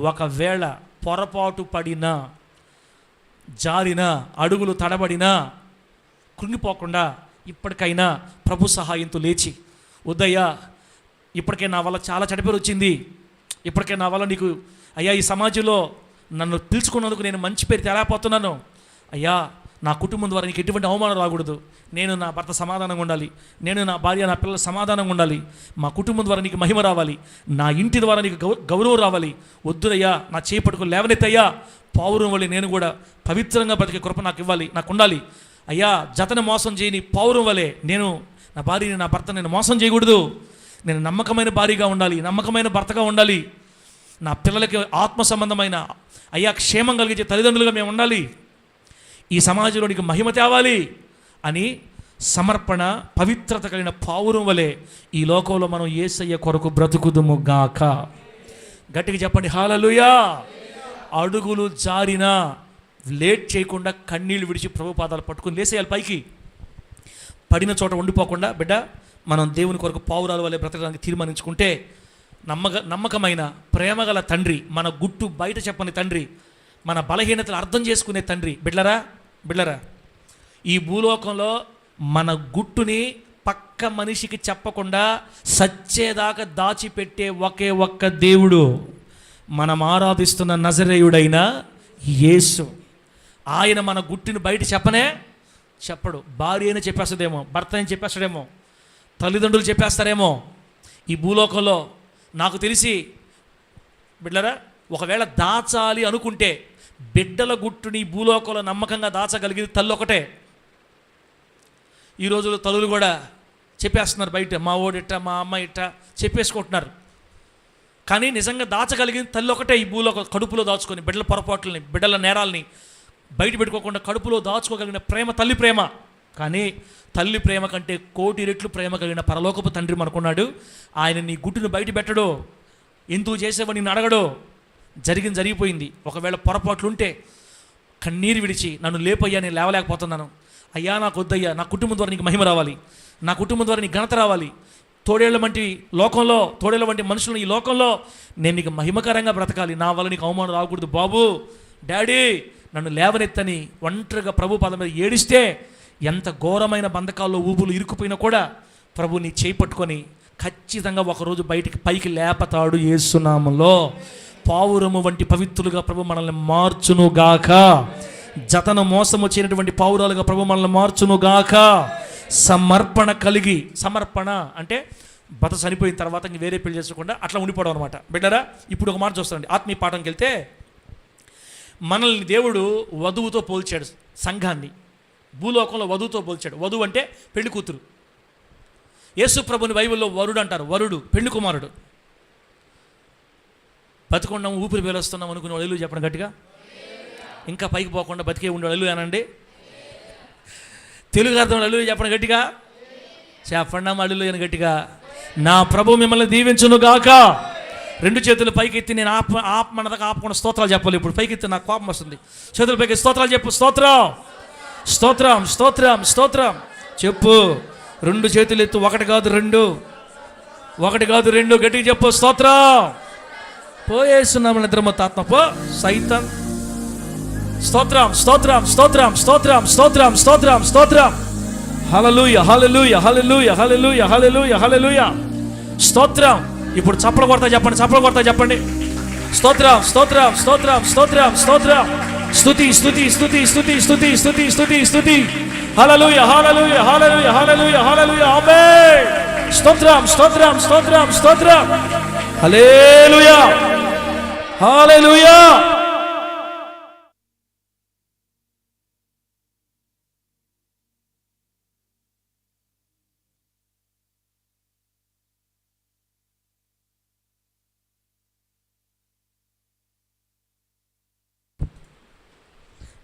ఒకవేళ పొరపాటు పడినా, జారినా, అడుగులు తడబడినా కృంగిపోకుండా ఇప్పటికైనా ప్రభు సహాయంతో లేచి, ఉదయ్యా ఇప్పటికే నా వల్ల చాలా చెడ్డ పేరు వచ్చింది, ఇప్పటికే నా వల్ల నీకు అయ్యా ఈ సమాజంలో నన్ను పిలుచుకున్నందుకు నేను మంచి పేరు తేలేకపోతున్నాను. అయ్యా, నా కుటుంబం ద్వారా నీకు ఎటువంటి అవమానం రాకూడదు. నేను నా భర్త సమాధానంగా ఉండాలి, నేను నా భార్య నా పిల్లలు సమాధానంగా ఉండాలి. మా కుటుంబం ద్వారా నీకు మహిమ రావాలి, నా ఇంటి ద్వారా నీకు గౌరవం రావాలి. వద్దురయ్యా, నా చేయి పట్టుకుని లేవనెత్తయ్యా, పౌరం వల్ల నేను కూడా పవిత్రంగా బ్రతికే కృప నాకు ఇవ్వాలి, నాకు ఉండాలి. అయ్యా, జతను మోసం చేయని పౌరం వలె నేను నా భార్యని నా భర్త నేను మోసం చేయకూడదు. నేను నమ్మకమైన భార్యగా ఉండాలి, నమ్మకమైన భర్తగా ఉండాలి. నా పిల్లలకి ఆత్మ సంబంధమైన అయ్యా క్షేమం కలిగించే తల్లిదండ్రులుగా మేము ఉండాలి. ఈ సమాజంలో నీకు మహిమ తేవాలి అని సమర్పణ, పవిత్రత కలిగిన పావురం వలె ఈ లోకంలో మనం యేసయ్య కొరకు బ్రతుకుదుము గాక. గట్టిగా చెప్పండి హల్లెలూయా. అడుగులు జారినా లేట్ చేయకుండా కన్నీళ్ళు విడిచి ప్రభు పాదాలు పట్టుకుని లేసేయాలి పైకి. పడిన చోట ఉండిపోకుండా బిడ్డ మనం దేవుని కొరకు పావురాల వలె బ్రతకడానికి తీర్మానించుకుంటే నమ్మకమైన ప్రేమగల తండ్రి, మన గుట్టు బయట చెప్పని తండ్రి, మన బలహీనతలు అర్థం చేసుకునే తండ్రి. బిడ్లరా ఈ భూలోకంలో మన గుట్టుని పక్క మనిషికి చెప్పకుండా సచ్చేదాకా దాచిపెట్టే ఒకే ఒక్క దేవుడు మనం ఆరాధిస్తున్న నజరేయుడైన యేసు. ఆయన మన గుట్టుని బయట చెప్పడు. భార్య అయినా చెప్పేస్తుందేమో, భర్త అయినా చెప్పేస్తాడేమో, తల్లిదండ్రులు చెప్పేస్తారేమో. ఈ భూలోకంలో నాకు తెలిసి బిడ్డరా, ఒకవేళ దాచాలి అనుకుంటే బిడ్డల గుట్టుని భూలోకంలో నమ్మకంగా దాచగలిగింది తల్లి ఒకటే. ఈ రోజుల్లో తల్లులు కూడా చెప్పేస్తున్నారు బయట, మా ఓడిట్ట మా అమ్మ ఇట్ట చెప్పేసుకుంటున్నారు. కానీ నిజంగా దాచగలిగింది తల్లి ఒకటే. ఈ భూలోక కడుపులో దాచుకొని బిడ్డల పొరపాట్లని, బిడ్డల నేరాలని బయట పెట్టుకోకుండా కడుపులో దాచుకోగలిగిన ప్రేమ తల్లి ప్రేమ. కానీ తల్లి ప్రేమ కంటే కోటి రెట్లు ప్రేమ కలిగిన పరలోకపు తండ్రి మనకున్నాడు. ఆయన నీ గుట్టును బయట పెట్టడు, ఎందుకు చేసేవని నిన్ను అడగడు. జరిగిపోయింది. ఒకవేళ పొరపాట్లుంటే కన్నీరు విడిచి నన్ను లేపయ్యా, నేను లేవలేకపోతున్నాను, అయ్యా నాకు వద్దయ్యా, నా కుటుంబం ద్వారా నీకు మహిమ రావాలి, నా కుటుంబం ద్వారా నీకు ఘనత రావాలి, తోడేళ్ల వంటి మనుషులను ఈ లోకంలో నేను నీకు మహిమకరంగా బ్రతకాలి, నా వల్ల నీకు అవమానం రాకూడదు బాబు, డాడీ నన్ను లేవనెత్తని ఒంటరిగా ప్రభు పాదం మీద ఏడిస్తే ఎంత ఘోరమైన బంధకాల్లో ఊబులు ఇరుక్కుపోయినా కూడా ప్రభు నీ చేయి పట్టుకొని ఖచ్చితంగా ఒకరోజు పైకి లేపతాడు. యేసు నామములో పావురము వంటి పవిత్రులుగా ప్రభు మనల్ని మార్చునుగాక. జతను మోసము చేయనటువంటి పావురాలుగా ప్రభు మనల్ని మార్చునుగాక. సమర్పణ అంటే భర్త చనిపోయిన తర్వాత ఇంక వేరే పెళ్లి చేసుకోకుండా అట్లా ఉండిపోవడం అనమాట. బిడ్డరా, ఇప్పుడు ఒక మాట చూస్తారండి, ఆత్మీయ పాఠంకి వెళ్తే మనల్ని దేవుడు వధువుతో పోల్చాడు. సంఘాన్ని భూలోకంలో వధువుతో పోల్చాడు. వధువు అంటే పెళ్లి కూతురు. యేసు ప్రభుని బైబిల్లో వరుడు అంటారు. వరుడు పెళ్లి కుమారుడు. బతుకున్నాం, ఊపిరి పీలుస్తున్నాం అనుకునే అల్లు చెప్పండి గట్టిగా. ఇంకా పైకి పోకుండా బతికే ఉండే అల్లు అనండి. తెలుగు అర్థం అల్లు చెప్పండి గట్టిగా. చెప్పండి అల్లు అని గట్టిగా. నా ప్రభు మిమ్మల్ని దీవించును గాక. రెండు చేతులు పైకి ఎత్తి నేను మనదాకా ఆపకుండా స్తోత్రాలు చెప్పాలి. ఇప్పుడు పైకి ఎత్తి నాకు కోపం వస్తుంది. చేతులు పైకి స్తోత్రాలు చెప్పు. స్తోత్రం చెప్పు. రెండు చేతులు ఎత్తు. ఒకటి కాదు రెండు గట్టిగా చెప్పు. స్తోత్రం. పోయేస్తున్నాము నిద్ర మొత్తం ఆత్మ పో సైతం. స్తోత్రం. హల్లెలూయా. స్తోత్రం. ఇప్పుడు చప్పలు కొడతా చెప్పండి. స్తోత్రం. స్తుతి. హల్లెలూయా. ఆమేన్. స్తోత్రం. హల్లెలూయా.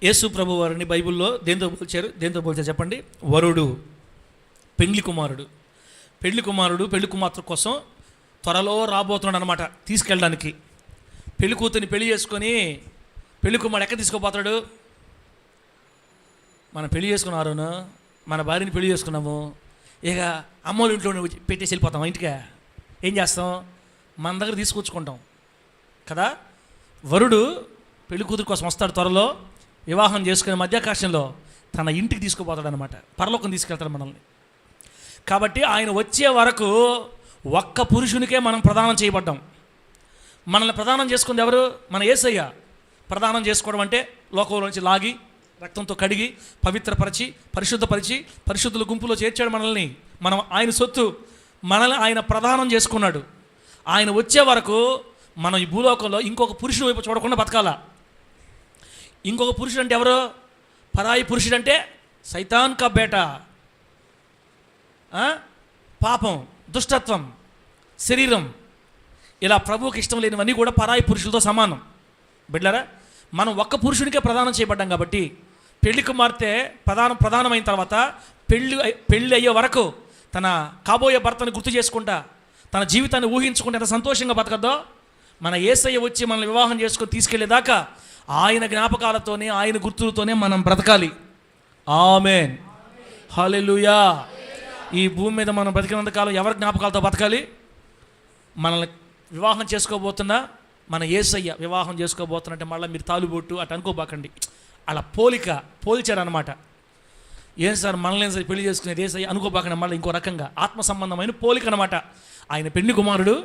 యేసు ప్రభు వారిని బైబిల్లో దేంతో పోల్చారు చెప్పండి. వరుడు, పెళ్లి కుమారుడు. పెళ్లి కుమార్తె కోసం త్వరలో రాబోతున్నాడు అనమాట తీసుకెళ్ళడానికి. పెళ్లి కూతురిని పెళ్లి చేసుకొని పెళ్లి కుమారుడు ఎక్కడ తీసుకోపోతాడు? మనం పెళ్లి చేసుకున్నారు, మన భార్యని పెళ్లి చేసుకున్నాము, ఇక అమ్మోళ్ళ ఇంట్లో పెట్టేసి వెళ్ళిపోతాం. ఇంటికే ఏం చేస్తాం? మన దగ్గర తీసుకొచ్చుకుంటాం కదా. వరుడు పెళ్లి కూతురు కోసం వస్తాడు, త్వరలో వివాహం చేసుకునే మధ్యాకాశంలో తన ఇంటికి తీసుకుపోతాడు అనమాట. పరలోకం తీసుకెళ్తాడు మనల్ని. కాబట్టి ఆయన వచ్చే వరకు ఒక్క పురుషునికే మనం ప్రదానం చేయబడ్డాం. మనల్ని ప్రదానం చేసుకుంది ఎవరు? మన యేసయ్య. ప్రదానం చేసుకోవడం అంటే లోకంలో నుంచి లాగి రక్తంతో కడిగి పవిత్రపరిచి పరిశుద్ధపరిచి పరిశుద్ధుల గుంపులో చేర్చాడు మనల్ని. మనం ఆయన సొత్తు, మనల్ని ఆయన ప్రదానం చేసుకున్నాడు. ఆయన వచ్చే వరకు మనం ఈ భూలోకంలో ఇంకొక పురుషుడు వైపు చూడకుండా బతకాలా. ఇంకొక పురుషుడు అంటే ఎవరు? పరాయి పురుషుడు అంటే సైతాన్ కా బేటా, పాపం, దుష్టత్వం, శరీరం, ఇలా ప్రభువుకి ఇష్టం లేనివన్నీ కూడా పరాయి పురుషులతో సమానం. బిడ్డలారా, మనం ఒక్క పురుషునికే ప్రదానం చేయబడ్డాం కాబట్టి పెళ్లి కుమార్తె ప్రధానమైన తర్వాత పెళ్ళి అయ్యే వరకు తన కాబోయే భర్తను గుర్తు చేసుకుంటా, తన జీవితాన్ని ఊహించుకుంటే ఎంత సంతోషంగా బతకద్దో, మన యేసయ్య వచ్చి మనల్ని వివాహం చేసుకొని తీసుకెళ్లేదాకా ఆయన జ్ఞాపకాలతోనే ఆయన గుర్తులతోనే మనం బ్రతకాలి. ఆమేన్, హల్లెలూయా. ఈ భూమి మీద మనం బ్రతికినంత కాలం ఎవరి జ్ఞాపకాలతో బతకాలి? మనల్ని వివాహం చేసుకోబోతున్నా మన యేసయ్య వివాహం చేసుకోబోతున్నట్టే మళ్ళీ మీరు తాలుబొట్టు అటు అనుకోబాకండి. అలా పోల్చారనమాట. ఏం సార్ మనల్ని సార్ పెళ్లి చేసుకునేది యేసయ్య అనుకోబాకండి. మళ్ళీ ఇంకో రకంగా ఆత్మ సంబంధమైన పోలిక అనమాట. ఆయన పెళ్లి కుమారుడు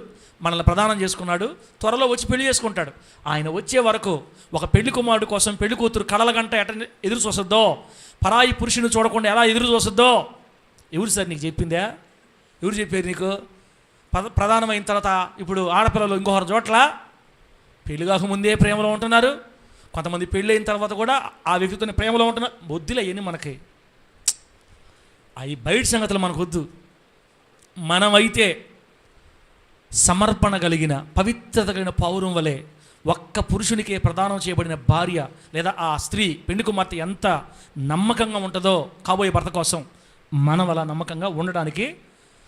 మనల్ని ప్రదానం చేసుకున్నాడు, త్వరలో వచ్చి పెళ్లి చేసుకుంటాడు. ఆయన వచ్చే వరకు ఒక పెళ్లి కుమారుడు కోసం పెళ్లి కూతురు కలల గంట ఎదురు చూస్తుందో, పరాయి పురుషుని చూడకుండా ఎలా ఎదురు చూస్తుందో, ఎవరు సార్ నీకు చెప్పిందా? ఎవరు చెప్పారు నీకు? ప్రధానమైన తర్వాత ఇప్పుడు ఆడపిల్లలు ఇంకొకరి చోట్ల పెళ్లి కాకముందే ప్రేమలో ఉంటున్నారు, కొంతమంది పెళ్ళి అయిన తర్వాత కూడా ఆ వ్యక్తితోనే ప్రేమలో ఉంటున్నారు. వద్దులే అవన్నీ మనకి, అవి బయట సంగతులు మనకు వద్దు. మనమైతే సమర్పణ కలిగిన పవిత్రత కలిగిన పౌరం వలె ఒక్క పురుషునికే ప్రదానం చేయబడిన భార్య లేదా ఆ స్త్రీ పెళ్లి కుమార్తె ఎంత నమ్మకంగా ఉంటుందో కాబోయే భర్త కోసం, మనం అలా నమ్మకంగా ఉండడానికి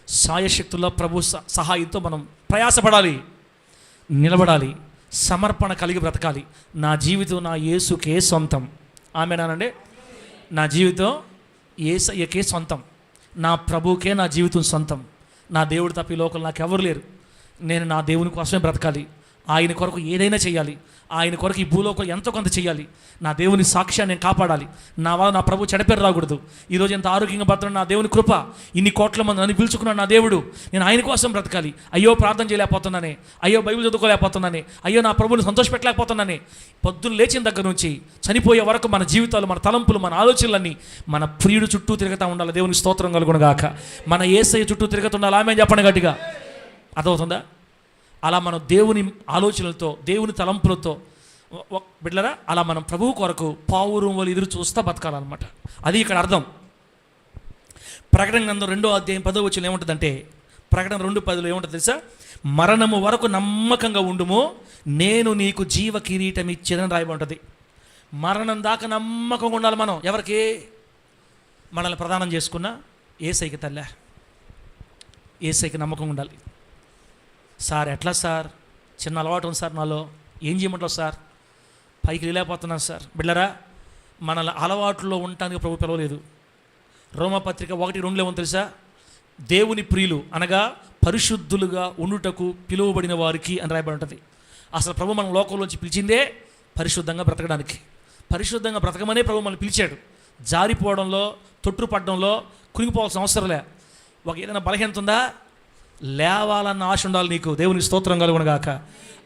సాయశక్తుల్లో ప్రభు సహాయంతో మనం ప్రయాసపడాలి, నిలబడాలి, సమర్పణ కలిగి బ్రతకాలి. నా జీవితం నా యేసుకే సొంతం. ఆమేనానండి. నా జీవితం యేసయ్యకే సొంతం, నా ప్రభువుకే నా జీవితం సొంతం. నా దేవుడు తప్ప ఈ లోకంలో నాకు ఎవరు లేరు. నేను నా దేవుని కోసమే బ్రతకాలి, ఆయన కొరకు ఏదైనా చేయాలి, ఆయన కొరకు ఈ భూలోకం ఎంతో కొంత చేయాలి. నా దేవుని సాక్ష్యాన్ని నేను కాపాడాలి. నా వల్ల నా ప్రభు చెడపేరు రాకూడదు. ఈరోజు ఎంత ఆరోగ్యంగా బ్రతకడం నా దేవుని కృప. ఇన్ని కోట్ల మంది నన్ను పిలుచుకున్నాడు నా దేవుడు. నేను ఆయన కోసం బ్రతకాలి. అయ్యో ప్రార్థన చేయలేకపోతున్నానే, అయ్యో బైబిల్ చదువుకోలేకపోతున్నానే, అయ్యో నా ప్రభుని సంతోషపెట్టలేకపోతున్నానే. పొద్దున్న లేచిన దగ్గర నుంచి చనిపోయే వరకు మన జీవితాలు, మన తలంపులు, మన ఆలోచనలన్నీ మన ప్రియుడు చుట్టూ తిరుగుతూ ఉండాలి. దేవుని స్తోత్రం కలుగునుగాక. మన యేసయ్య చుట్టూ తిరుగుతుండాలి. ఆమె చెప్పండి గట్టిగా. అర్థమవుతుందా? అలా మనం దేవుని ఆలోచనలతో, దేవుని తలంపులతో బిడ్డలారా, అలా మనం ప్రభువు కొరకు పావురం వాళ్ళు ఎదురు చూస్తా బతకాలన్నమాట. అది ఇక్కడ అర్థం. ప్రకటన గ్రంథం 2వ అధ్యాయం 10వ వచనం ఏముంటుందంటే, ప్రకటన 2:10 ఏముంటుంది తెలుసా? మరణము వరకు నమ్మకంగా ఉండుము, నేను నీకు జీవ కిరీటం ఇచ్చేదని రాయబడి ఉంటుంది. మరణం దాకా నమ్మకంగా ఉండాలి మనం. ఎవరికి? మనల్ని ప్రదానం చేసుకున్న యేసయ్యకి తల్లే, యేసయ్యకి నమ్మకంగా ఉండాలి. సార్ ఎట్లా సార్? చిన్న అలవాటు ఉంది సార్ నాలో, ఏం చేయమంటావు సార్? పైకి వెళ్ళలేకపోతున్నాను సార్. బిడ్డలారా, మన అలవాట్లో ఉండటానికి ప్రభు పిలవలేదు. రోమపత్రిక 1:2 ఏమో తెలుసా? దేవుని ప్రియులు అనగా పరిశుద్ధులుగా ఉండుటకు పిలువబడిన వారికి అని రాయబడి ఉంటుంది. అసలు ప్రభు మన లోకంలోంచి పిలిచిందే పరిశుద్ధంగా బ్రతకడానికి. పరిశుద్ధంగా బ్రతకమనే ప్రభు మనల్ని పిలిచాడు. జారిపోవడంలో, తొట్టుపడడంలో కురింగిపోవాల్సిన అవసరం లే. ఏదైనా బలహీనత ఉందా? లేవాలన్న ఆశ ఉండాలి నీకు. దేవునికి స్తోత్రం కలుగునుగాక.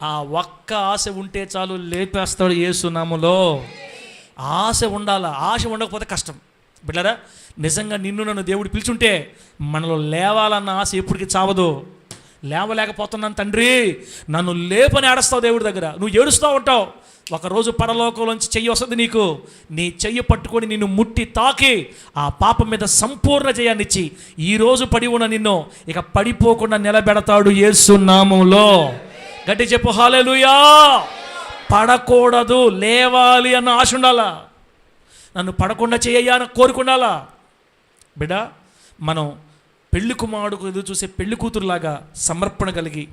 ఆ ఒక్క ఆశ ఉంటే చాలు, లేపేస్తాడు యేసు నామములో. ఆశ ఉండాలా. ఆశ ఉండకపోతే కష్టం. బిడ్డలారా, నిజంగా నిన్ను నన్ను దేవుడు పిలిచుంటే మనలో లేవాలన్న ఆశ ఎప్పటికీ చావదు. లేవలేకపోతున్నాను తండ్రి, నన్ను లేపని ఏడుస్తావు దేవుడి దగ్గర. నువ్వు ఏడుస్తూ ఉంటావు. ఒకరోజు పరలోకంలోంచి చెయ్యి వస్తుంది నీకు. నీ చెయ్యి పట్టుకొని నిన్ను ముట్టి తాకి ఆ పాపం మీద సంపూర్ణ జయాన్నిచ్చి ఈరోజు పడి ఉన్న నిన్ను ఇక పడిపోకుండా నిలబెడతాడు యేసు నామములో. గట్టి చెప్పు హల్లెలూయా. పడకూడదు, లేవాలి అన్న ఆశ ఉండాలా. నన్ను పడకుండా చేయయ్యా అని కోరుకుండాలా. బిడ్డ, మనం పెళ్లి కుమారుడుకు ఎదురు చూసే పెళ్లి కూతురులాగా సమర్పణ కలిగి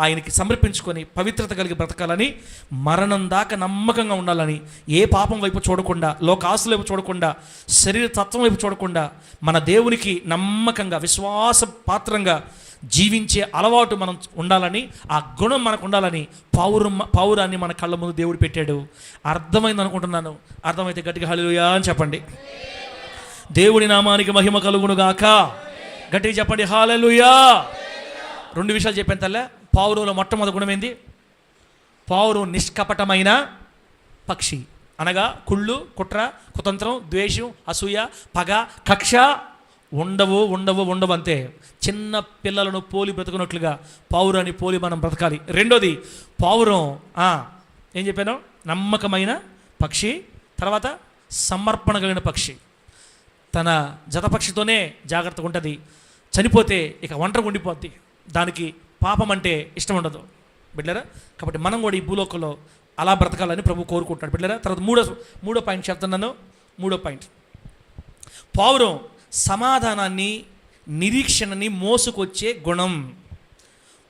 ఆయనకి సమర్పించుకొని పవిత్రత కలిగి బ్రతకాలని, మరణం దాకా నమ్మకంగా ఉండాలని, ఏ పాపం వైపు చూడకుండా, లోకాసుల వైపు చూడకుండా, శరీర తత్వం వైపు చూడకుండా, మన దేవునికి నమ్మకంగా విశ్వాస పాత్రంగా జీవించే అలవాటు మనం ఉండాలని, ఆ గుణం మనకు ఉండాలని పౌరాన్ని మన కళ్ళ ముందు దేవుడు పెట్టాడు. అర్థమైంది అనుకుంటున్నాను. అర్థమైతే గట్టిగా హల్లెలూయా అని చెప్పండి. దేవుడి నామానికి మహిమ కలుగునుగాక. గట్టిగా చెప్పండి హల్లెలూయా. 2 విషయాలు చెప్పాను తల్లే. పావురంలో మొట్టమొదటి గుణం ఏంది? పావురం నిష్కపటమైన పక్షి అనగా కుళ్ళు, కుట్ర, కుతంత్రం, ద్వేషం, అసూయ, పగ, కక్ష ఉండవు అంతే. చిన్న పిల్లలను పోలి బ్రతుకున్నట్లుగా పావురాన్ని పోలి మనం బ్రతకాలి. రెండోది పావురం ఏం చెప్పాను? నమ్మకమైన పక్షి, తర్వాత సమర్పణ కలిగిన పక్షి. తన జతపక్షితోనే జాగ్రత్తగా ఉంటుంది. చనిపోతే ఇక ఒంటరిగా ఉండిపోద్ది. దానికి పాపం అంటే ఇష్టం ఉండదు బిడ్డరా. కాబట్టి మనం కూడా ఈ భూలోకంలో అలా బ్రతకాలని ప్రభు కోరుకుంటున్నాడు బిడ్డరా. తర్వాత మూడో పాయింట్ చెప్తున్నాను. మూడో పాయింట్, పావురం సమాధానాన్ని, నిరీక్షణని మోసుకొచ్చే గుణం.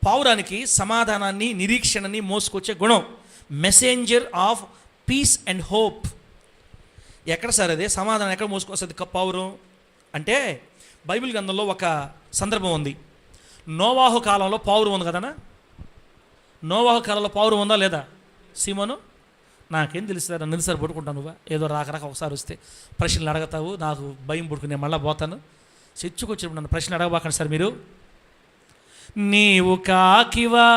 పావురానికి సమాధానాన్ని, నిరీక్షణని మోసుకొచ్చే గుణం. Messenger of piece and hope. ఎక్కడ సార్ అదే సమాధానం ఎక్కడ మోసుకొస్తుంది పావురం అంటే, బైబిల్ గ్రంథంలో ఒక సందర్భం ఉంది. నోవాహు కాలంలో పావురం ఉంది కదనా? నోవాహు కాలంలో పావురం ఉందా లేదా? సీమోను, నాకేం తెలుస్తుంది, నన్ను సార్ పట్టుకుంటాను. నువ్వా ఏదో రాక ఒకసారి వస్తే ప్రశ్నలు అడగతావు, నాకు భయం పుట్టుకుని నేను మళ్ళీ పోతాను. చర్చకొచ్చినప్పుడు నన్ను ప్రశ్న అడగబాకండి సార్ మీరు. నీవు కాకివా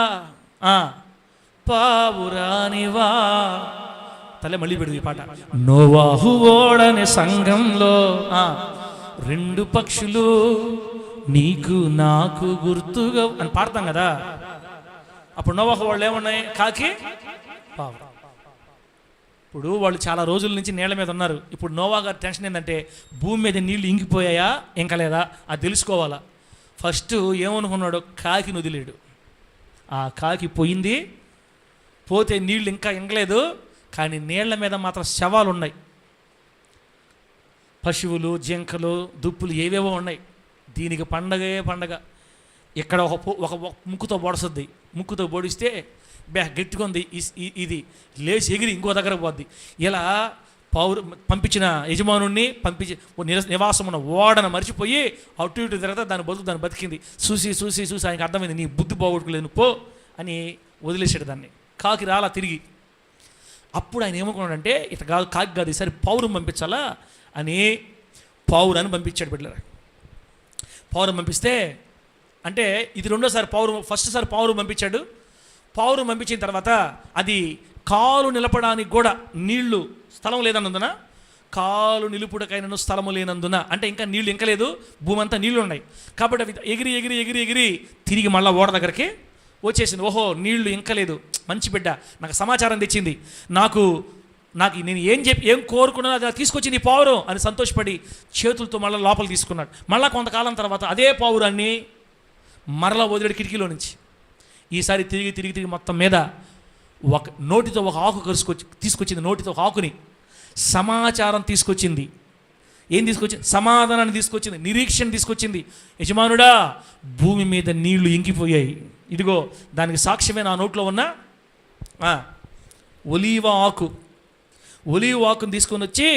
పావురానివా? తలే మళ్ళీ పెడుతుంది ఈ పాట. నోవాహు ఓడని సంఘంలో 2 పక్షులు నీకు నాకు గుర్తుగా అని పాడతాం కదా. అప్పుడు నోవాహు వాళ్ళు ఏమున్నాయి? కాకి, పావు. ఇప్పుడు వాళ్ళు చాలా రోజుల నుంచి నీళ్ళ మీద ఉన్నారు. ఇప్పుడు నోవా గారి టెన్షన్ ఏంటంటే, భూమి మీద నీళ్లు ఇంకిపోయాయా ఇంకా లేదా అది తెలుసుకోవాలా. ఫస్ట్ ఏమనుకున్నాడు? కాకిని వదిలేడు. ఆ కాకి పోయింది, పోతే నీళ్ళు ఇంకా ఇంకలేదు, కానీ నీళ్ల మీద మాత్రం శవాలు ఉన్నాయి. పశువులు, జింకలు, దుప్పులు ఏవేవో ఉన్నాయి. దీనికి పండగే పండగ. ఇక్కడ ఒక ముక్కుతో పొడుస్తుంది. ముక్కుతో పొడిస్తే గట్టిగా ఉంది, ఇది లేచి ఎగిరి ఇంకో దగ్గర పోద్ది. ఇలా పంపించిన యజమానుడిని నివాసం ఉన్న ఓడను మర్చిపోయి అటు ఇటు తిరగతా దాన్ని బతికింది. చూసి ఆయనకు అర్థమైంది, నీ బుద్ధి పోగొట్టుకోలేదు పో అని వదిలేసాడు దాన్ని. కాకి రాలా తిరిగి. అప్పుడు ఆయన ఏమనుకున్నాడంటే, ఇట్లా కాదు, కాకి కాదు, ఈసారి పావురం పంపించాలా అని పావురాన్ని పంపించాడు బిడ్డలారా. పావురం పంపిస్తే అంటే ఇది రెండోసారి పావురం. ఫస్ట్ సారి పావురం పంపించాడు. పావురం పంపించిన తర్వాత అది కాలు నిలపడానికి కూడా నీళ్లు స్థలం లేదన్నందున, కాలు నిలుపుటకైనను స్థలము లేనందున, అంటే ఇంకా నీళ్లు ఇంకలేదు, భూమి అంతా నీళ్లు ఉన్నాయి కాబట్టి అవి ఎగిరి తిరిగి మళ్ళీ ఓడ దగ్గరికి వచ్చేసింది. ఓహో, నీళ్లు ఇంకలేదు, మంచి బిడ్డ నాకు సమాచారం తెచ్చింది, నాకు నేను ఏం కోరుకున్నా అది తీసుకొచ్చింది ఈ పావురం అని సంతోషపడి చేతులతో మళ్ళీ లోపల తీసుకున్నాడు. మళ్ళీ కొంతకాలం తర్వాత అదే పావురాన్ని మరలా వదిలేడు కిటికీలో నుంచి. ఈసారి తిరిగి మొత్తం మీద నోటితో ఒక ఆకు తీసుకొచ్చింది. నోటితో ఒక ఆకుని సమాచారం తీసుకొచ్చింది. ఏం తీసుకొచ్చింది? సమాధానాన్ని తీసుకొచ్చింది, నిరీక్షణ తీసుకొచ్చింది. యజమానుడా, భూమి మీద నీళ్లు ఇంకిపోయాయి, ఇదిగో దానికి సాక్ష్యమే నా నోట్లో ఉన్న ఒలీవ ఆకుని తీసుకొని వచ్చి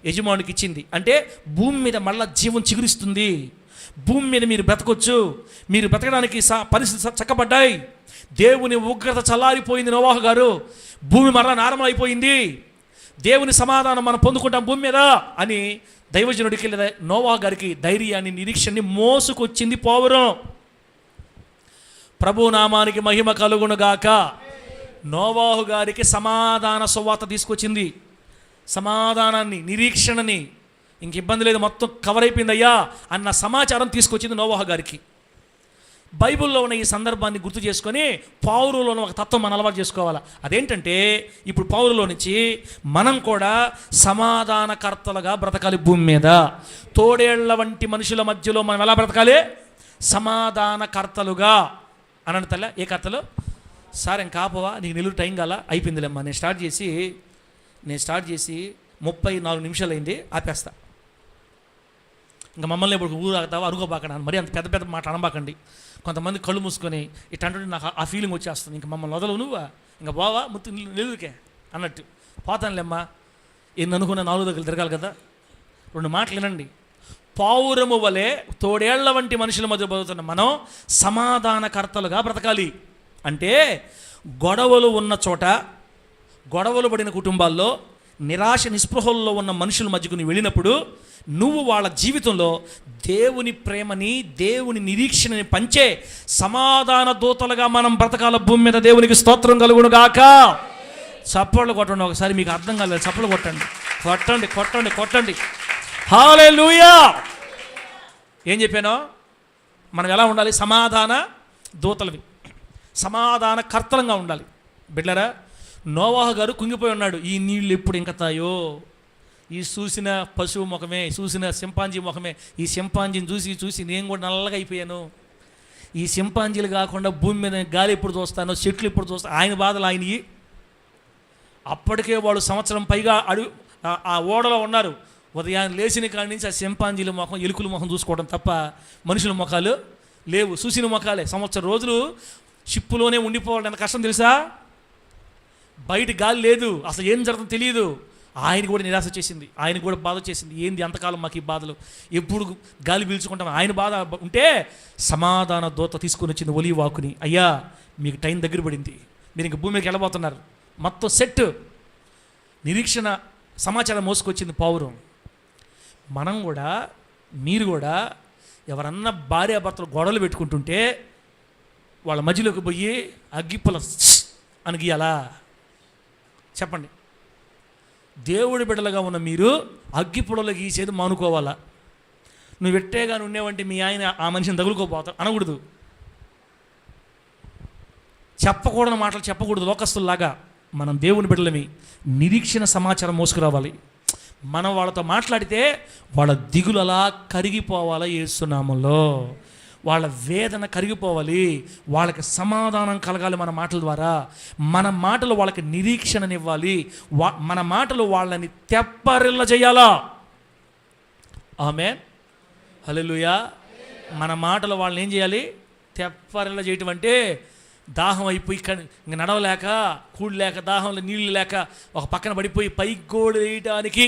యజమానికి ఇచ్చింది. అంటే భూమి మీద మళ్ళా జీవం చిగురిస్తుంది, భూమి మీద మీరు బ్రతకొచ్చు, మీరు బ్రతకడానికి పరిస్థితి చక్కబడ్డాయి, దేవుని ఉగ్రత చల్లారిపోయింది, నోవాహు గారు భూమి మరలా నార్మల్ అయిపోయింది, దేవుని సమాధానం మనం పొందుకుంటాం భూమి మీద అని దైవజనుడికి నోవాహు గారికి ధైర్యాన్ని, నిరీక్షణని మోసుకొచ్చింది పావురం. ప్రభు నామానికి మహిమ కలుగునుగాక. నోవాహు గారికి సమాధాన సువార్త తీసుకొచ్చింది, సమాధానాన్ని, నిరీక్షణని. ఇంక ఇబ్బంది లేదు, మొత్తం కవర్ అయిపోయిందయ్యా అన్న సమాచారం తీసుకొచ్చింది నోవాహు గారికి. బైబిల్లో ఉన్న ఈ సందర్భాన్ని గుర్తు చేసుకొని పావురంలో ఒక తత్వం మనం అలవాటు చేసుకోవాలి. అదేంటంటే, ఇప్పుడు పావురంలో నుంచి మనం కూడా సమాధానకర్తలుగా బ్రతకాలి భూమి మీద. తోడేళ్ల వంటి మనుషుల మధ్యలో మనం ఎలా బ్రతకాలి? సమాధానకర్తలుగా. అనంత తల్ల ఏ కర్తలు సార్ ఇంకా ఆపవా, నీకు నిలువు టైం కాల, అయిపోయిందిలేమ్మా, నేను స్టార్ట్ చేసి 34 నిమిషాలు అయింది, ఆపేస్తా. ఇంకా మమ్మల్ని ఇప్పుడు ఊరు ఆగుతావా, అరుగోబాకండి అని మరి అంత పెద్ద మాట అనబాకండి. కొంతమంది కళ్ళు మూసుకొని ఇట్లాంటి నాకు ఆ ఫీలింగ్ వచ్చేస్తుంది, ఇంకా మమ్మల్ని వదలవు నువ్వా, ఇంకా బావా ముత్తు నిలువుకే అన్నట్టు పోతానులేమ్మా. ఎన్ని అనుకున్న 4 దగ్గర తిరగాలి కదా. 2 మాటలు వినండి. పావురము వలె తోడేళ్ల వంటి మనుషుల మధ్య బతుకుతున్న మనం సమాధానకర్తలుగా బ్రతకాలి. అంటే గొడవలు ఉన్న చోట, గొడవలు పడిన కుటుంబాల్లో, నిరాశ నిస్పృహల్లో ఉన్న మనుషుల మధ్యకు నువ్వు వెళ్ళినప్పుడు నువ్వు వాళ్ళ జీవితంలో దేవుని ప్రేమని, దేవుని నిరీక్షణని పంచే సమాధాన దూతలుగా మనం బ్రతకాల భూమి మీద. దేవునికి స్తోత్రం కలుగును గాక. చప్పట్లు కొట్టండి ఒకసారి, మీకు అర్థం కాలేదు. చప్పట్లు కొట్టండి, కొట్టండి, కొట్టండి, కొట్టండి. హల్లెలూయా. ఏం చెప్పానో, మనం ఎలా ఉండాలి? సమాధాన దూతలవి, సమాధాన కర్తలంగా ఉండాలి. బిడ్డలారా, నోవాహు గారు కుంగిపోయి ఉన్నాడు. ఈ నీళ్ళు ఎప్పుడు ఇంకతాయో, ఈ చూసిన పశువు ముఖమే, చూసిన సింపాంజీ ముఖమే, ఈ సింపాంజీని చూసి చూసి నేను కూడా నల్లగా అయిపోయాను. ఈ సింపాంజీలు కాకుండా భూమి మీద గాలి ఎప్పుడు చూస్తానో, చెట్లు ఎప్పుడు చూస్తాను, ఆయన బాధలు ఆయనవి. అప్పటికే వాళ్ళు సంవత్సరం పైగా ఆ ఓడలో ఉన్నారు. ఉదయాన్ని లేచిన కాడి నుంచి ఆ సింపాంజీల ముఖం, ఎలుకల ముఖం చూసుకోవడం తప్ప మనుషుల ముఖాలు లేవు. చూసిన ముఖాలే. సంవత్సరం రోజులు షిప్పులోనే ఉండిపోవడం ఎంత కష్టం తెలుసా? బయట గాలి లేదు, అసలు ఏం జరుగుతుందో తెలియదు. ఆయన కూడా నిరాశ చేసింది, ఆయన కూడా బాధ చేసింది. ఏంది అంతకాలం మాకు ఈ బాధలు, ఎప్పుడు గాలి పీల్చుకుంటాం? ఆయన బాధ ఉంటే సమాధాన దూత తీసుకొని వచ్చింది ఒలివ ఆకుని. అయ్యా, మీకు టైం దగ్గర పడింది, మీరు ఇంక భూమికి వెళ్ళబోతున్నారు. మొత్తం సెట్, నిరీక్షణ సమాచారం మోసుకొచ్చింది పావురం. మనం కూడా, మీరు కూడా ఎవరన్నా భార్యాభర్తలు గొడవలు పెట్టుకుంటుంటే వాళ్ళ మధ్యలోకి పోయి అగ్గిపుల్ల అని గీయాలా? చెప్పండి. దేవుడి బిడ్డలుగా ఉన్న మీరు అగ్గిపుడలో గీసేది మానుకోవాలా? నువ్వు ఎట్టేగాని ఉండేవంటే మీ ఆయన ఆ మనిషిని తగులుకోపోతావు అనకూడదు. చెప్పకూడని మాటలు చెప్పకూడదు. లోకస్తుల్లాగా మనం దేవుని బిడ్డలమి, నిరీక్షణ సమాచారం మోసుకురావాలి. మనం వాళ్ళతో మాట్లాడితే వాళ్ళ దిగులు అలా కరిగిపోవాలా యేసు నామములో. వాళ్ళ వేదన కరిగిపోవాలి, వాళ్ళకి సమాధానం కలగాలి మన మాటల ద్వారా. మన మాటలు వాళ్ళకి నిరీక్షణనివ్వాలి, మన మాటలు వాళ్ళని తెప్పరిల్ల చేయాలా? ఆమేన్, హల్లెలూయా. మన మాటలు వాళ్ళని ఏం చేయాలి? తెప్పరిల్ల చేయటం అంటే దాహం అయిపోయి ఇంక నడవలేక, కూడలేక, దాహంలో నీళ్ళు లేక ఒక పక్కన పడిపోయి పైకి గోడు వేయటానికి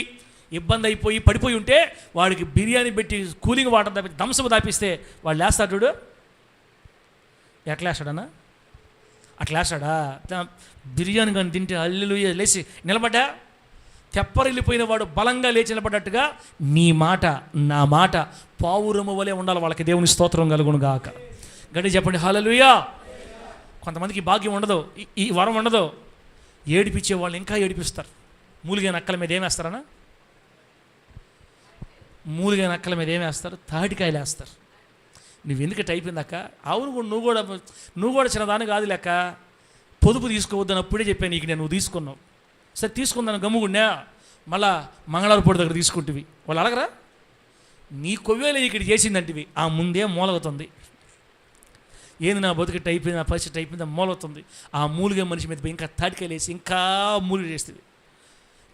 ఇబ్బంది అయిపోయి పడిపోయి ఉంటే వాడికి బిర్యానీ పెట్టి కూలింగ్ వాటర్ దాపి దంసపు దాపిస్తే వాడు లేస్తాడు. చూడు ఎట్లా వేస్తాడన్నా? అట్లా వేస్తాడా? బిర్యానీ కానీ తింటే హల్లెలూయా లేచి నిలబడ్డా, తెప్పరిల్లిపోయిన వాడు బలంగా లేచి నిలబడ్డట్టుగా నీ మాట, నా మాట పావురము వలె ఉండాలి. వాళ్ళకి దేవుని స్తోత్రం కలుగును గాక. గట్టి చెప్పండి హల్లెలూయా. కొంతమందికి భాగ్యం ఉండదు, ఈ వరం ఉండదు. ఏడిపించే వాళ్ళు ఇంకా ఏడిపిస్తారు. మూలిగే నక్కల మీద ఏమేస్తారన్నా? మూలిగే నక్కల మీద ఏమేస్తారు? తాటికాయలు వేస్తారు. నువ్వు ఎందుకు అయిపోయిందాక? అవును, నువ్వు కూడా చిన్నదాని కాదు లెక్క. పొదుపు తీసుకోవద్దని అప్పుడే చెప్పాను నీకు. నువ్వు తీసుకున్నావు, సరే తీసుకుందాను గమ్ముగుండా. మళ్ళా మంగళవారం పొడి దగ్గర తీసుకుంటువి. వాళ్ళు అడగరా? నీ కొవ్వేలు ఇక్కడ చేసిందంటివి, ఆ ముందే మూలవుతుంది. ఏంది నా బతుకట్టు అయిపోయింది, నా పరిస్థితి అయిపోయింది, మూలవుతుంది. ఆ మూలిగే మనిషి మీద ఇంకా తాటికాయలు వేసి ఇంకా మూలిగ చేస్తుంది.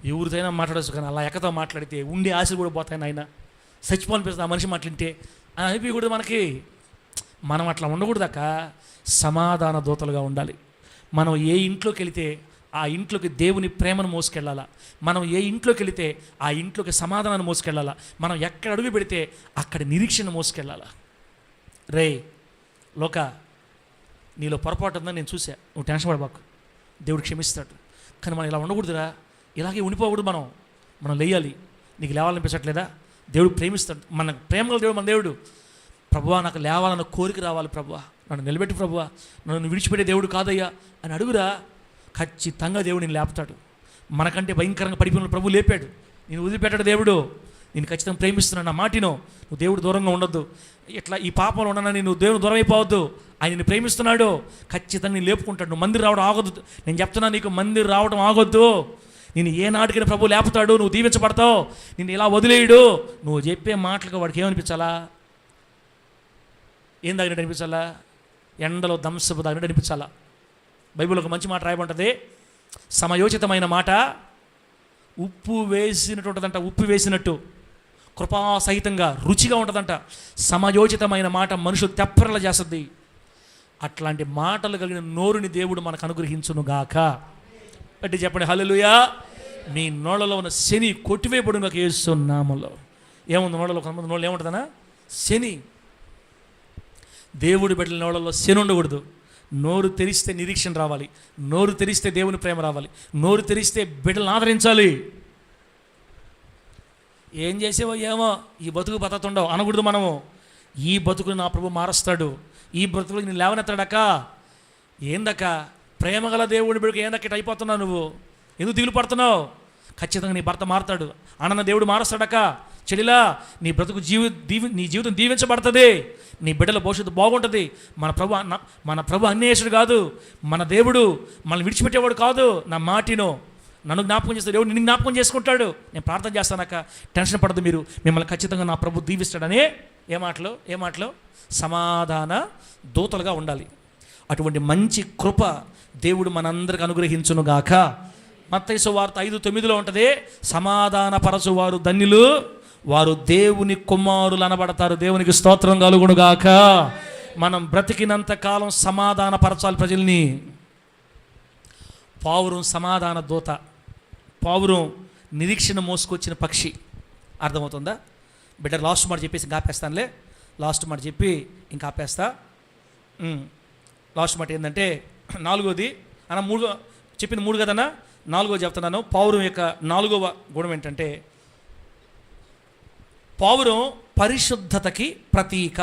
ఎవరితోనైనా మాట్లాడచ్చు, కానీ అలా ఎక్కతో మాట్లాడితే ఉండే ఆశలు కూడా పోతాయి. ఆయన చచ్చిపోనిపిస్తుంది ఆ మనిషి మాట్లాడితే అని అనిపించకూడదు మనకి. మనం అట్లా ఉండకూడదాక సమాధాన దూతలుగా ఉండాలి. మనం ఏ ఇంట్లోకి వెళితే ఆ ఇంట్లోకి దేవుని ప్రేమను మోసుకెళ్ళాలా. మనం ఏ ఇంట్లోకి వెళితే ఆ ఇంట్లోకి సమాధానాన్ని మోసుకెళ్ళాలా. మనం ఎక్కడ అడుగు పెడితే అక్కడ నిరీక్షణ మోసుకెళ్ళాలా. రే లోక, నీలో పొరపాటు ఉందని నేను చూసా, నువ్వు టెన్షన్ పడబాకు, దేవుడు క్షమిస్తాడు. కానీ మనం ఇలా ఉండకూడదురా, ఇలాగే ఉండిపోకూడదు. మనం లేయాలి. నీకు లేవాలనిపించట్లేదా? దేవుడు ప్రేమిస్తాడు. మన ప్రేమగల దేవుడు మన దేవుడు. ప్రభువా, నాకు లేవాలన్న కోరిక రావాలి ప్రభువా, నన్ను నిలబెట్టి ప్రభువా, నన్ను విడిచిపెట్టే దేవుడు కాదయ్యా అని అడుగురా. ఖచ్చితంగా దేవుడు నేను లేపుతాడు. మనకంటే భయంకరంగా పడిపోయిన ప్రభు లేపాడు. నేను వదిలిపెట్టాడు దేవుడు. నేను ఖచ్చితంగా ప్రేమిస్తున్నాను నా మాటినో. నువ్వు దేవుడు దూరంగా ఉండొద్దు, ఇట్లా ఈ పాపంలో ఉండనని నువ్వు దేవుడు దూరం అయిపోవద్దు. ఆయన నిన్ను ప్రేమిస్తున్నాడు, ఖచ్చితంగా నేను లేపుకుంటాడు. నువ్వు మందిరం రావడం ఆగొద్దు. నేను చెప్తున్నా నీకు, మందిరం రావడం ఆగొద్దు. నేను ఏ నాటికైనా ప్రభు లేపుతాడు, నువ్వు దీవించబడతావు. నిన్ను ఇలా వదిలేయడు. నువ్వు చెప్పే మాటలకు వాడికి ఏమనిపించాలా? ఏం తగినట్టు అనిపించాలా? ఎండలో దంసపు తగినట్టు అనిపించాలా? బైబిల్లో ఒక మంచి మాట రాయబడుతుంది, సమయోచితమైన మాట ఉప్పు వేసినట్టు ఉంటుందంట. ఉప్పు వేసినట్టు కృపాసహితంగా రుచిగా ఉంటుందంట. సమయోచితమైన మాట మనుషులు తెప్పరలా చేస్తుంది. అట్లాంటి మాటలు కలిగిన నోరుని దేవుడు మనకు అనుగ్రహించునుగాక. అంటే చెప్పండి హల్లెలూయా. మీ నోళ్ళలో ఉన్న శని కొట్టివేయబడును గాక యేసు నామములో. ఏముంది నోళ్ళలో? కొంతమంది నోళ్ళు ఏముంటుందనా? శని. దేవుడి బిడ్డల నోళ్ళలో శని ఉండకూడదు. నోరు తెరిస్తే నిరీక్షణ రావాలి, నోరు తెరిస్తే దేవుని ప్రేమ రావాలి, నోరు తెరిస్తే బిడ్డలను ఆదరించాలి. ఏం చేసేవో ఏమో, ఈ బతుకు బతుకుతుండవు అనకూడదు. మనము ఈ బతుకుని నా ప్రభు మారుస్తాడు, ఈ బ్రతుకులు నేను లేవనెత్తాడక్క. ఏందక్క ప్రేమగల దేవుడి బిడ్డకు ఏందక్క అయిపోతున్నావు నువ్వు? ఎందుకు దిగులు పడుతున్నావు? ఖచ్చితంగా నీ భర్త మారతాడు. అన్న దేవుడు మారుస్తాడక. చెడిలా, నీ బ్రతుకు నీ జీవితం దీవించబడుతుంది. నీ బిడ్డల భవిష్యత్తు బాగుంటుంది. మన ప్రభు అన్యాయసుడు కాదు. మన దేవుడు మనల్ని విడిచిపెట్టేవాడు కాదు. నా మాటినో, నన్ను జ్ఞాపకం చేస్తాడు, దేవుడు నిన్ను జ్ఞాపకం చేసుకుంటాడు. నేను ప్రార్థన చేస్తానక్క, టెన్షన్ పడదు మీరు. మిమ్మల్ని ఖచ్చితంగా నా ప్రభు దీవిస్తాడని ఏ మాటలో సమాధాన దూతలుగా ఉండాలి. అటువంటి మంచి కృప దేవుడు మనందరికి అనుగ్రహించునుగాక. మత్తయి సువార్త 5:9 ఉంటుంది, సమాధాన పరచువారు ధన్యులు, వారు దేవుని కుమారులు అనబడతారు. దేవునికి స్తోత్రం కలుగునుగాక. మనం బ్రతికినంత కాలం సమాధాన పరచాలి ప్రజల్ని. పావురం సమాధాన దూత, పావురం నిరీక్షణ మోసుకొచ్చిన పక్షి. అర్థమవుతుందా? బిడ్డ లాస్ట్ మాట చెప్పేసి ఇంకా ఆపేస్తానులే. లాస్ట్ మాట చెప్పి ఇంకా ఆపేస్తా. లాస్ట్ మాట ఏంటంటే 4వది అన్న, 3 చెప్పింది 3 కదన్నా, 4వది చెప్తున్నాను. పావురం యొక్క 4వ గుణం ఏంటంటే, పావురం పరిశుద్ధతకి ప్రతీక.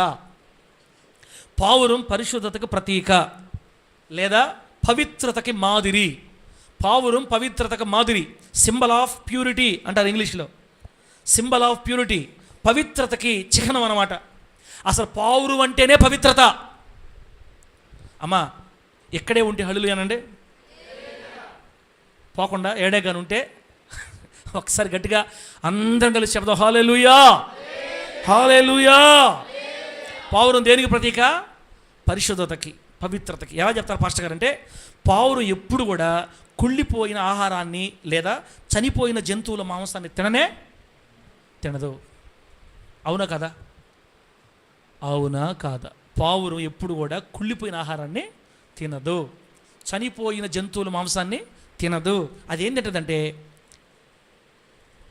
పావురం పరిశుద్ధతకి ప్రతీక లేదా పవిత్రతకి మాదిరి. పావురం పవిత్రతకి మాదిరి, సింబల్ ఆఫ్ ప్యూరిటీ అంటారు ఇంగ్లీష్లో. సింబల్ ఆఫ్ ప్యూరిటీ, పవిత్రతకి చిహ్నం అన్నమాట. అసలు పావురం అంటేనే పవిత్రత. అమ్మా ఎక్కడే ఉంటే హల్లేలూయా అనండి, పోకుండా ఏడే కానీ ఉంటే ఒకసారి గట్టిగా అందరం కలిసి చెప్దాం, హల్లెలూయా హల్లెలూయా. పావురం దేనికి ప్రతీక? పరిశుద్ధతకి, పవిత్రతకి. ఎలా చెప్తారు పాస్టర్ గారు అంటే, పావురం ఎప్పుడు కూడా కుళ్ళిపోయిన ఆహారాన్ని లేదా చనిపోయిన జంతువుల మాంసాన్ని తినదు. అవునా కదా? అవునా కాదా? పావురం ఎప్పుడు కూడా కుళ్ళిపోయిన ఆహారాన్ని తినదు, చనిపోయిన జంతువుల మాంసాన్ని తినదు. అదేంటంటే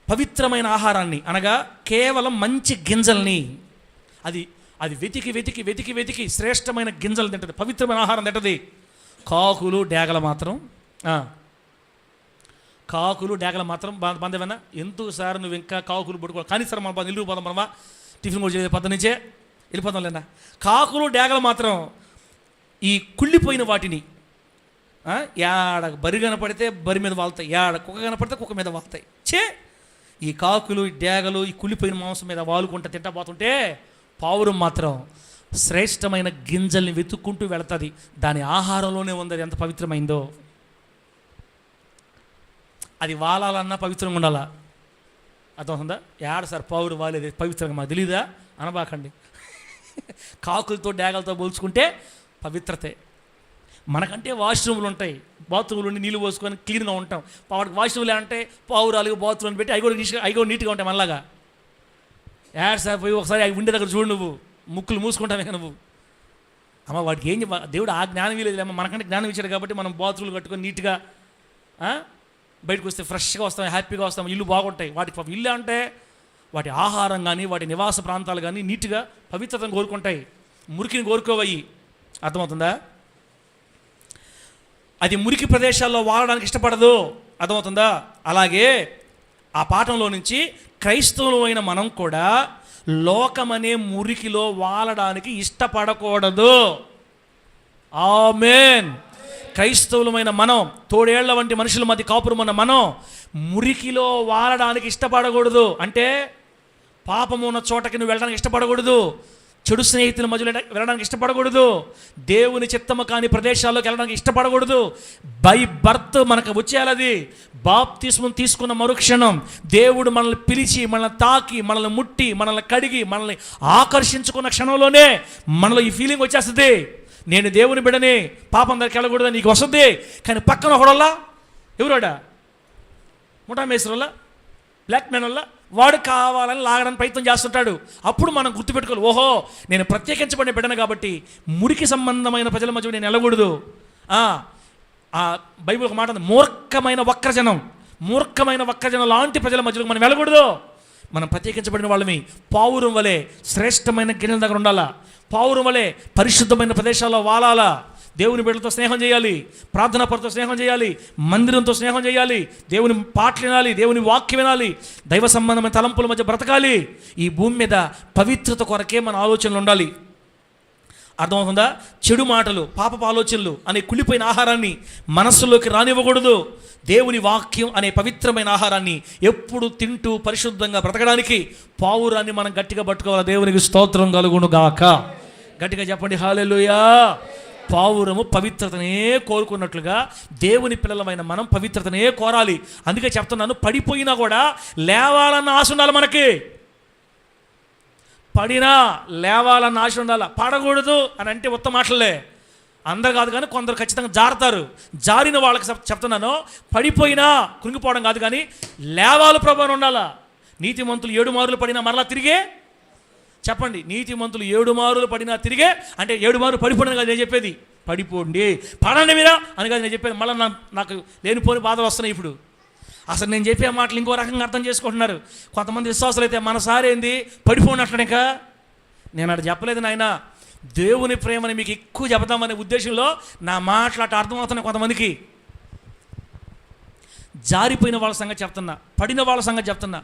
పవిత్రమైన ఆహారాన్ని, అనగా కేవలం మంచి గింజల్ని, అది వెతికి శ్రేష్టమైన గింజలు తింటది, పవిత్రమైన ఆహారం తింటది. కాకులు డేగలు మాత్రం బంధమన్నా ఎందుకు సార్ నువ్వు ఇంకా కాకులు పడుకో, కానీ సార్ మన ఇల్లు పోదాం, మనమా టిఫిన్ కూడా చేయలేదు, పొద్దు నుంచే వెళ్ళిపోదాం లేనా. కాకులు డేగలు మాత్రం ఈ కుళ్ళిపోయిన వాటిని, యాడ బరి కనపడితే బరి మీద వాళ్తాయి, యాడ కుక్క కనపడితే కుక్క మీద వాళ్తాయి. ఈ కాకులు, ఈ డేగలు ఈ కుళ్ళిపోయిన మాంసం మీద వాలుకుంటా తింటా పోతుంటే, పావురం మాత్రం శ్రేష్టమైన గింజల్ని వెతుక్కుంటూ వెళుతుంది. దాని ఆహారంలోనే ఉంది అది ఎంత పవిత్రమైందో. అది వాలాలన్నా పవిత్రంగా ఉండాలా. అర్థమవుతుందా? ఏడ సార్ పావురు వాలేది పవిత్రంగా మాకు తెలీదా అనబాకండి. కాకులతో డేగలతో పోల్చుకుంటే పవిత్రతే. మనకంటే వాష్రూమ్లు ఉంటాయి, బాత్రూమ్లు ఉండి నీళ్ళు పోసుకొని క్లీన్గా ఉంటాం. వాడికి వాష్రూమ్లు అంటే పావురాలు బాత్రూమ్ని పెట్టి అవి కూడా నీట్గా ఉంటాయి మనలాగా. యాడ్ సార్ పోయి ఒకసారి అవి ఉండే దగ్గర చూడు, నువ్వు ముక్కులు మూసుకుంటావే నువ్వు. అమ్మ వాడికి ఏం దేవుడు ఆ జ్ఞానం ఇవ్వలేదు, మనకంటే జ్ఞానం ఇచ్చాడు కాబట్టి మనం బాత్రూమ్లు కట్టుకొని నీట్గా బయటకు వస్తే ఫ్రెష్గా వస్తాం, హ్యాపీగా వస్తాం, ఇల్లు బాగుంటాయి. వాటికి ఇల్లు అంటే వాటి ఆహారం కానీ వాటి నివాస ప్రాంతాలు కానీ నీట్గా పవిత్రతను కోరుకుంటాయి, మురికిని కోరుకోవయి. అర్థమవుతుందా? అది మురికి ప్రదేశాల్లో వాడడానికి ఇష్టపడదు. అర్థమవుతుందా? అలాగే ఆ పాఠంలో నుంచి క్రైస్తవులమైన మనం కూడా లోకమనే మురికిలో వాలడానికి ఇష్టపడకూడదు. ఆమేన్. క్రైస్తవులమైన మనం, తోడేళ్ల వంటి మనుషుల మధ్య కాపురమున్న మనం మురికిలో వాలడానికి ఇష్టపడకూడదు. అంటే పాపము ఉన్న చోటకి నువ్వు వెళ్ళడానికి ఇష్టపడకూడదు, చెడు స్నేహితుల మధ్యలో వెళ్ళడానికి ఇష్టపడకూడదు, దేవుని చిత్తము కాని ప్రదేశాల్లోకి వెళ్ళడానికి ఇష్టపడకూడదు. బై బర్త్ మనకు వచ్చేయాలది. బాప్తిస్మం తీసుకున్న మరుక్షణం దేవుడు మనల్ని పిలిచి, మనల్ని తాకి, మనల్ని ముట్టి, మనల్ని కడిగి, మనల్ని ఆకర్షించుకున్న క్షణంలోనే మనలో ఈ ఫీలింగ్ వచ్చేస్తుంది, నేను దేవుని బిడ్డని, పాపం దగ్గరికి వెళ్ళకూడదని నీకు వస్తుంది. కానీ పక్కన ఒకడల్లా, ఎవరోడా ముఠా మేసరోళ్ళ, బ్లాక్ మ్యాన్ వల్ల వాడు కావాలని లాగడానికి ప్రయత్నం చేస్తుంటాడు. అప్పుడు మనం గుర్తుపెట్టుకోవాలి, ఓహో నేను ప్రత్యేకించబడిన బిడ్డను కాబట్టి మురికి సంబంధమైన ప్రజల మధ్య నేను వెళ్ళకూడదు. బైబిల్ ఒక మాట ఉంది, మూర్ఖమైన వక్రజనం లాంటి ప్రజల మధ్యలో మనం వెళ్ళకూడదు. మనం ప్రత్యేకించబడిన వాళ్ళమి. పావురం వలె శ్రేష్టమైన గిన్నెల దగ్గర ఉండాలా, పావురం వలె పరిశుద్ధమైన ప్రదేశాల్లో వాలాలా, దేవుని బిడ్డలతో స్నేహం చేయాలి, ప్రార్థనా పరులతో స్నేహం చేయాలి, మందిరంతో స్నేహం చేయాలి, దేవుని పాటలు వినాలి, దేవుని వాక్యం వినాలి, దైవ సంబంధమైన తలంపుల మధ్య బ్రతకాలి. ఈ భూమి మీద పవిత్రత కొరకే మన ఆలోచనలు ఉండాలి. అర్థమవుతుందా? చెడు మాటలు, పాపపు ఆలోచనలు అనే కుళ్ళిపోయిన ఆహారాన్ని మనస్సులోకి రానివ్వకూడదు. దేవుని వాక్యం అనే పవిత్రమైన ఆహారాన్ని ఎప్పుడు తింటూ పరిశుద్ధంగా బ్రతకడానికి పావురాన్ని మనం గట్టిగా పట్టుకోవాలి. దేవునికి స్తోత్రం కలుగును గాక. గట్టిగా చెప్పండి హల్లెలూయా. పావురము పవిత్రతనే కోరుకున్నట్లుగా దేవుని పిల్లలమైన మనం పవిత్రతనే కోరాలి. అందుకే చెప్తున్నాను, పడిపోయినా కూడా లేవాలన్న ఆశ ఉండాలి మనకి. పడినా లేవాలన్న ఆశ ఉండాలి. పడకూడదు అని అంటే ఉత్తమ మాటలే. అందరు కాదు కానీ కొందరు ఖచ్చితంగా జారుతారు. జారిన వాళ్ళకి చెప్తున్నాను, పడిపోయినా కృంగిపోవడం కాదు కానీ లేవాలి ప్రభు అని ఉండాలా. నీతిమంతులు 7 మారులు పడినా మరలా తిరిగే, చెప్పండి, నీతిమంతులు 7 మారులు పడినా తిరిగే అంటే 7 మారులు పడిపోయిన కాదు నేను చెప్పేది. పడిపోండి, పడండి మీరా అని కాదు నేను చెప్పేది. మళ్ళీ నాకు లేనిపోని బాధలు వస్తున్నాయి. ఇప్పుడు అసలు నేను చెప్పే మాటలు ఇంకో రకంగా అర్థం చేసుకుంటున్నారు కొంతమంది విశ్వాసాలు. అయితే మనసారి ఏంది పడిపోయినట్లనిక నేను అటు చెప్పలేదు నాయన. దేవుని ప్రేమని మీకు ఎక్కువ చెబుతామనే ఉద్దేశంలో నా మాటలు అటు అర్థమవుతున్నాయి కొంతమందికి. జారిపోయిన వాళ్ళ సంగతి చెప్తున్నా, పడిన వాళ్ళ సంగతి చెప్తున్నా.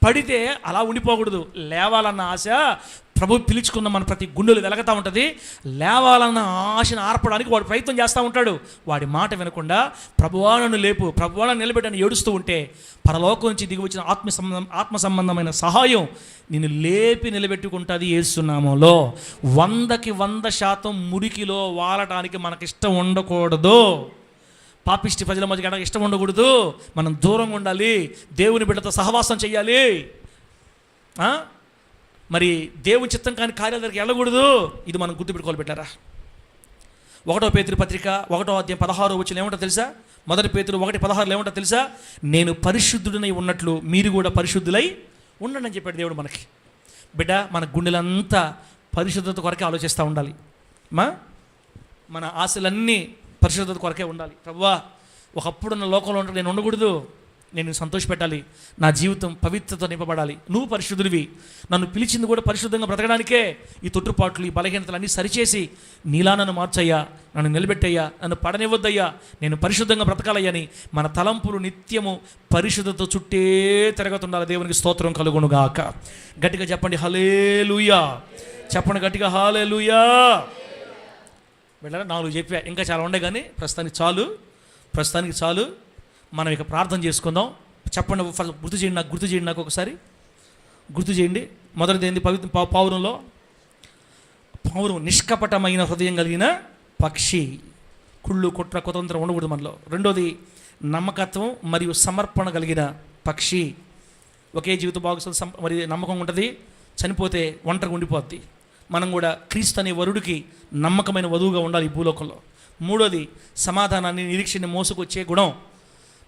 పడితే అలా ఉండిపోకూడదు. లేవాలన్న ఆశ ప్రభు పిలుచుకున్న మన ప్రతి గుండెలు వెలగతా ఉంటుంది. లేవాలన్న ఆశను ఆర్పడానికి వాడు ప్రయత్నం చేస్తూ ఉంటాడు. వాడి మాట వినకుండా ప్రభువా నన్ను లేపు, ప్రభువా నన్ను నిలబెట్టని ఏడుస్తూ ఉంటే పరలోకం నుంచి దిగి వచ్చిన ఆత్మ సంబంధమైన సహాయం నిన్ను లేపి నిలబెట్టుకుంటుంది యేసు నామములో. 100కి 100% మురికిలో వాలటానికి మనకిష్టం ఉండకూడదు. పాపిష్టి ప్రజల మధ్య ఇష్టం ఉండకూడదు. మనం దూరంగా ఉండాలి. దేవుని బిడ్డతో సహవాసం చేయాలి. మరి దేవుని చిత్తం కాని కార్యాల దగ్గరికి వెళ్ళకూడదు. ఇది మనం గుర్తుపెట్టుకోవాలి పెట్టారా. 1 పేతురు పత్రిక 1వ అధ్యాయం 16వ వచనం ఏమంటో తెలుసా? 1 పేతురు 1:16 ఏమంటో తెలుసా? నేను పరిశుద్ధుడనై ఉన్నట్లు మీరు కూడా పరిశుద్ధులై ఉండండి అని చెప్పాడు దేవుడు మనకి. బిడ్డ, మన గుండెలంతా పరిశుద్ధత కొరకే ఆలోచిస్తూ ఉండాలి. మన ఆశలన్నీ పరిశుద్ధత కొరకే ఉండాలి. ప్రభువా, ఒకప్పుడున్న లోకంలో ఉంటే నేను ఉండకూడదు, నేను సంతోషపెట్టాలి, నా జీవితం పవిత్రత నింపబడాలి. నువ్వు పరిశుద్ధుడివి, నన్ను పిలిచింది కూడా పరిశుద్ధంగా బ్రతకడానికే. ఈ తొట్టుపాట్లు, ఈ బలహీనతలు అన్నీ సరిచేసి నీలా నన్ను మార్చయ్యా, నన్ను నిలబెట్టయ్యా, నన్ను పడనివ్వద్దయ్యా, నేను పరిశుద్ధంగా బ్రతకాలయ్యని మన తలంపులు నిత్యము పరిశుద్ధత చుట్టే తిరగతుండాలి. దేవునికి స్తోత్రం కలుగునుగాక. గట్టిగా చెప్పండి హల్లెలూయా. చెప్పండి గట్టిగా హల్లెలూయా. వెళ్ళారా? 4 చెప్పా, ఇంకా చాలా ఉండే కానీ ప్రస్తుతానికి చాలు. మనం ఇక ప్రార్థన చేసుకుందాం. చెప్పండి, గుర్తు చేయండి నాకు ఒకసారి గుర్తు చేయండి. మొదటిది ఏంది? పావురంలో పావురం నిష్కపటమైన హృదయం కలిగిన పక్షి. కుళ్ళు కుట్ర కుతంత్రం ఉండకూడదు మనలో. రెండోది నమ్మకత్వం మరియు సమర్పణ కలిగిన పక్షి. ఒకే జీవిత భాగస్వామి మరి నమ్మకం ఉంటుంది, చనిపోతే ఒంటరిగా ఉండిపోద్ది. మనం కూడా క్రీస్తు అనే వరుడికి నమ్మకమైన వధువుగా ఉండాలి ఈ భూలోకంలో. మూడోది సమాధానాన్ని, నిరీక్షని మోసుకొచ్చే గుణం.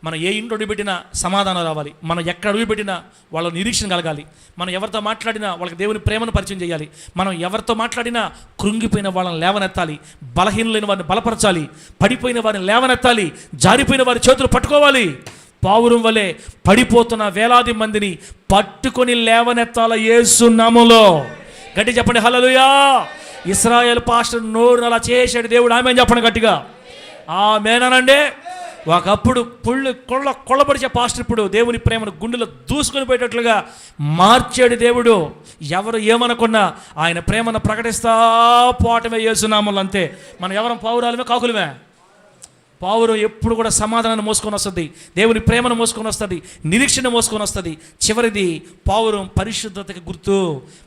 మనం ఏ ఇంట్లో అడుగుపెట్టినా సమాధానం రావాలి. మనం ఎక్కడ అడుగుపెట్టినా వాళ్ళ నిరీక్షణ కలగాలి. మనం ఎవరితో మాట్లాడినా వాళ్ళకి దేవుని ప్రేమను పరిచయం చేయాలి. మనం ఎవరితో మాట్లాడినా కృంగిపోయిన వాళ్ళని లేవనెత్తాలి, బలహీనులైన వారిని బలపరచాలి, పడిపోయిన వారిని లేవనెత్తాలి, జారిపోయిన వారి చేతులు పట్టుకోవాలి. పావురం వలె పడిపోతున్న వేలాది మందిని పట్టుకొని లేవనెత్తాల యేసు నామములో. గట్టి చెప్పండి హల్లెలూయా. ఇశ్రాయేల్ పాస్టర్ నోరు అలా చేశాడు దేవుడు. ఆమేన్ చెప్పండి గట్టిగా. ఆమేనండి. ఒకప్పుడు కొళ్ళబడిచే పాస్టర్ ఇప్పుడు దేవుని ప్రేమను గుండెలో దూసుకొని పోయేటట్లుగా మార్చాడు దేవుడు. ఎవరు ఏమనుకున్నా ఆయన ప్రేమను ప్రకటిస్తా పోవటమే యేసు నామములో. అంతే. మనం ఎవరం పావురాలమే, కాకులమే. పావురం ఎప్పుడు కూడా సమాధానాన్ని మోసుకొని వస్తుంది, దేవుని ప్రేమను మోసుకొని వస్తుంది, నిరీక్షణ మోసుకొని వస్తుంది. చివరిది పావురం పరిశుద్ధతకి గుర్తు,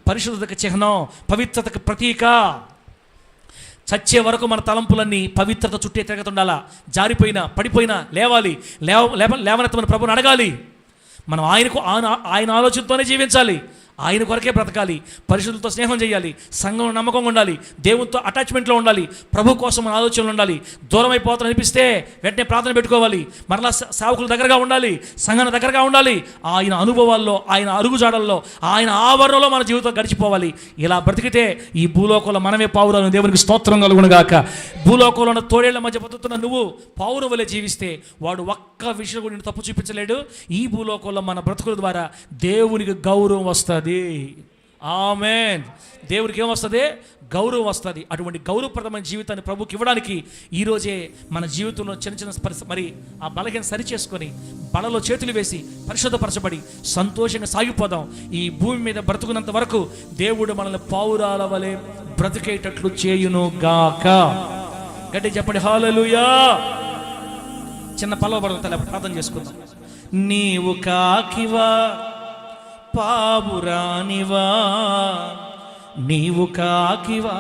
పరిశుద్ధతకి చిహ్నం, పవిత్రతకి ప్రతీక. చచ్చే వరకు మన తలంపులన్నీ పవిత్రత చుట్టే తిరగతుండాలా. జారిపోయినా పడిపోయినా లేవాలి, లేవనెత్తమని ప్రభుని అడగాలి. మనం ఆయన ఆలోచనతోనే జీవించాలి, ఆయన కొరకే బ్రతకాలి, పరిశుద్ధులతో స్నేహం చేయాలి, సంఘం నమ్మకంగా ఉండాలి, దేవునితో అటాచ్మెంట్లో ఉండాలి, ప్రభు కోసం మన ఆలోచనలు ఉండాలి. దూరం అయిపోతాను అనిపిస్తే వెంటనే ప్రార్థన పెట్టుకోవాలి, మరలా సేవకుల దగ్గరగా ఉండాలి, సంఘాల దగ్గరగా ఉండాలి. ఆయన అనుభవాల్లో, ఆయన అరుగుజాడల్లో, ఆయన ఆవరణలో మన జీవితం గడిచిపోవాలి. ఇలా బ్రతికితే ఈ భూలోకంలో మనమే పావురాలు. దేవునికి స్తోత్రం కలుగునుగాక. భూలోకంలో ఉన్న తోడేళ్ల మధ్య బతుకుతున్న నువ్వు పావురం వలె జీవిస్తే వాడు ఒక్క విషయం కూడా నేను తప్పు చూపించలేడు. ఈ భూలోకంలో మన బ్రతుకుల ద్వారా దేవునికి గౌరవం వస్తుంది. ఆమేన్. దేవుడికి ఏమొస్తుంది? గౌరవం వస్తుంది. అటువంటి గౌరవప్రదమైన జీవితాన్ని ప్రభుకి ఇవ్వడానికి ఈరోజే మన జీవితంలో చిన్న చిన్న మరి ఆ బలహీన సరి చేసుకొని బలలో చేతులు వేసి పరిశుద్ధపరచబడి సంతోషంగా సాగిపోదాం. ఈ భూమి మీద బ్రతుకున్నంత వరకు దేవుడు మనల్ని పావురాల వలె బ్రతికేటట్లు చేయును గాక. గట్టి చెప్పండి హల్లెలూయా. చిన్న పల్లవ పడతాం, ప్రార్థన చేసుకుందాం. నీవు కాకివా పావురానివా, నీవు కాకివా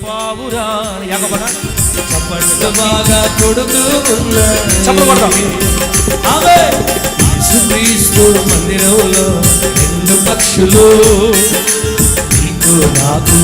పావురాని. బాగా కొడుతూ యేసుక్రీస్తు మందిరంలో రెండు పక్షులు నీకు నాకు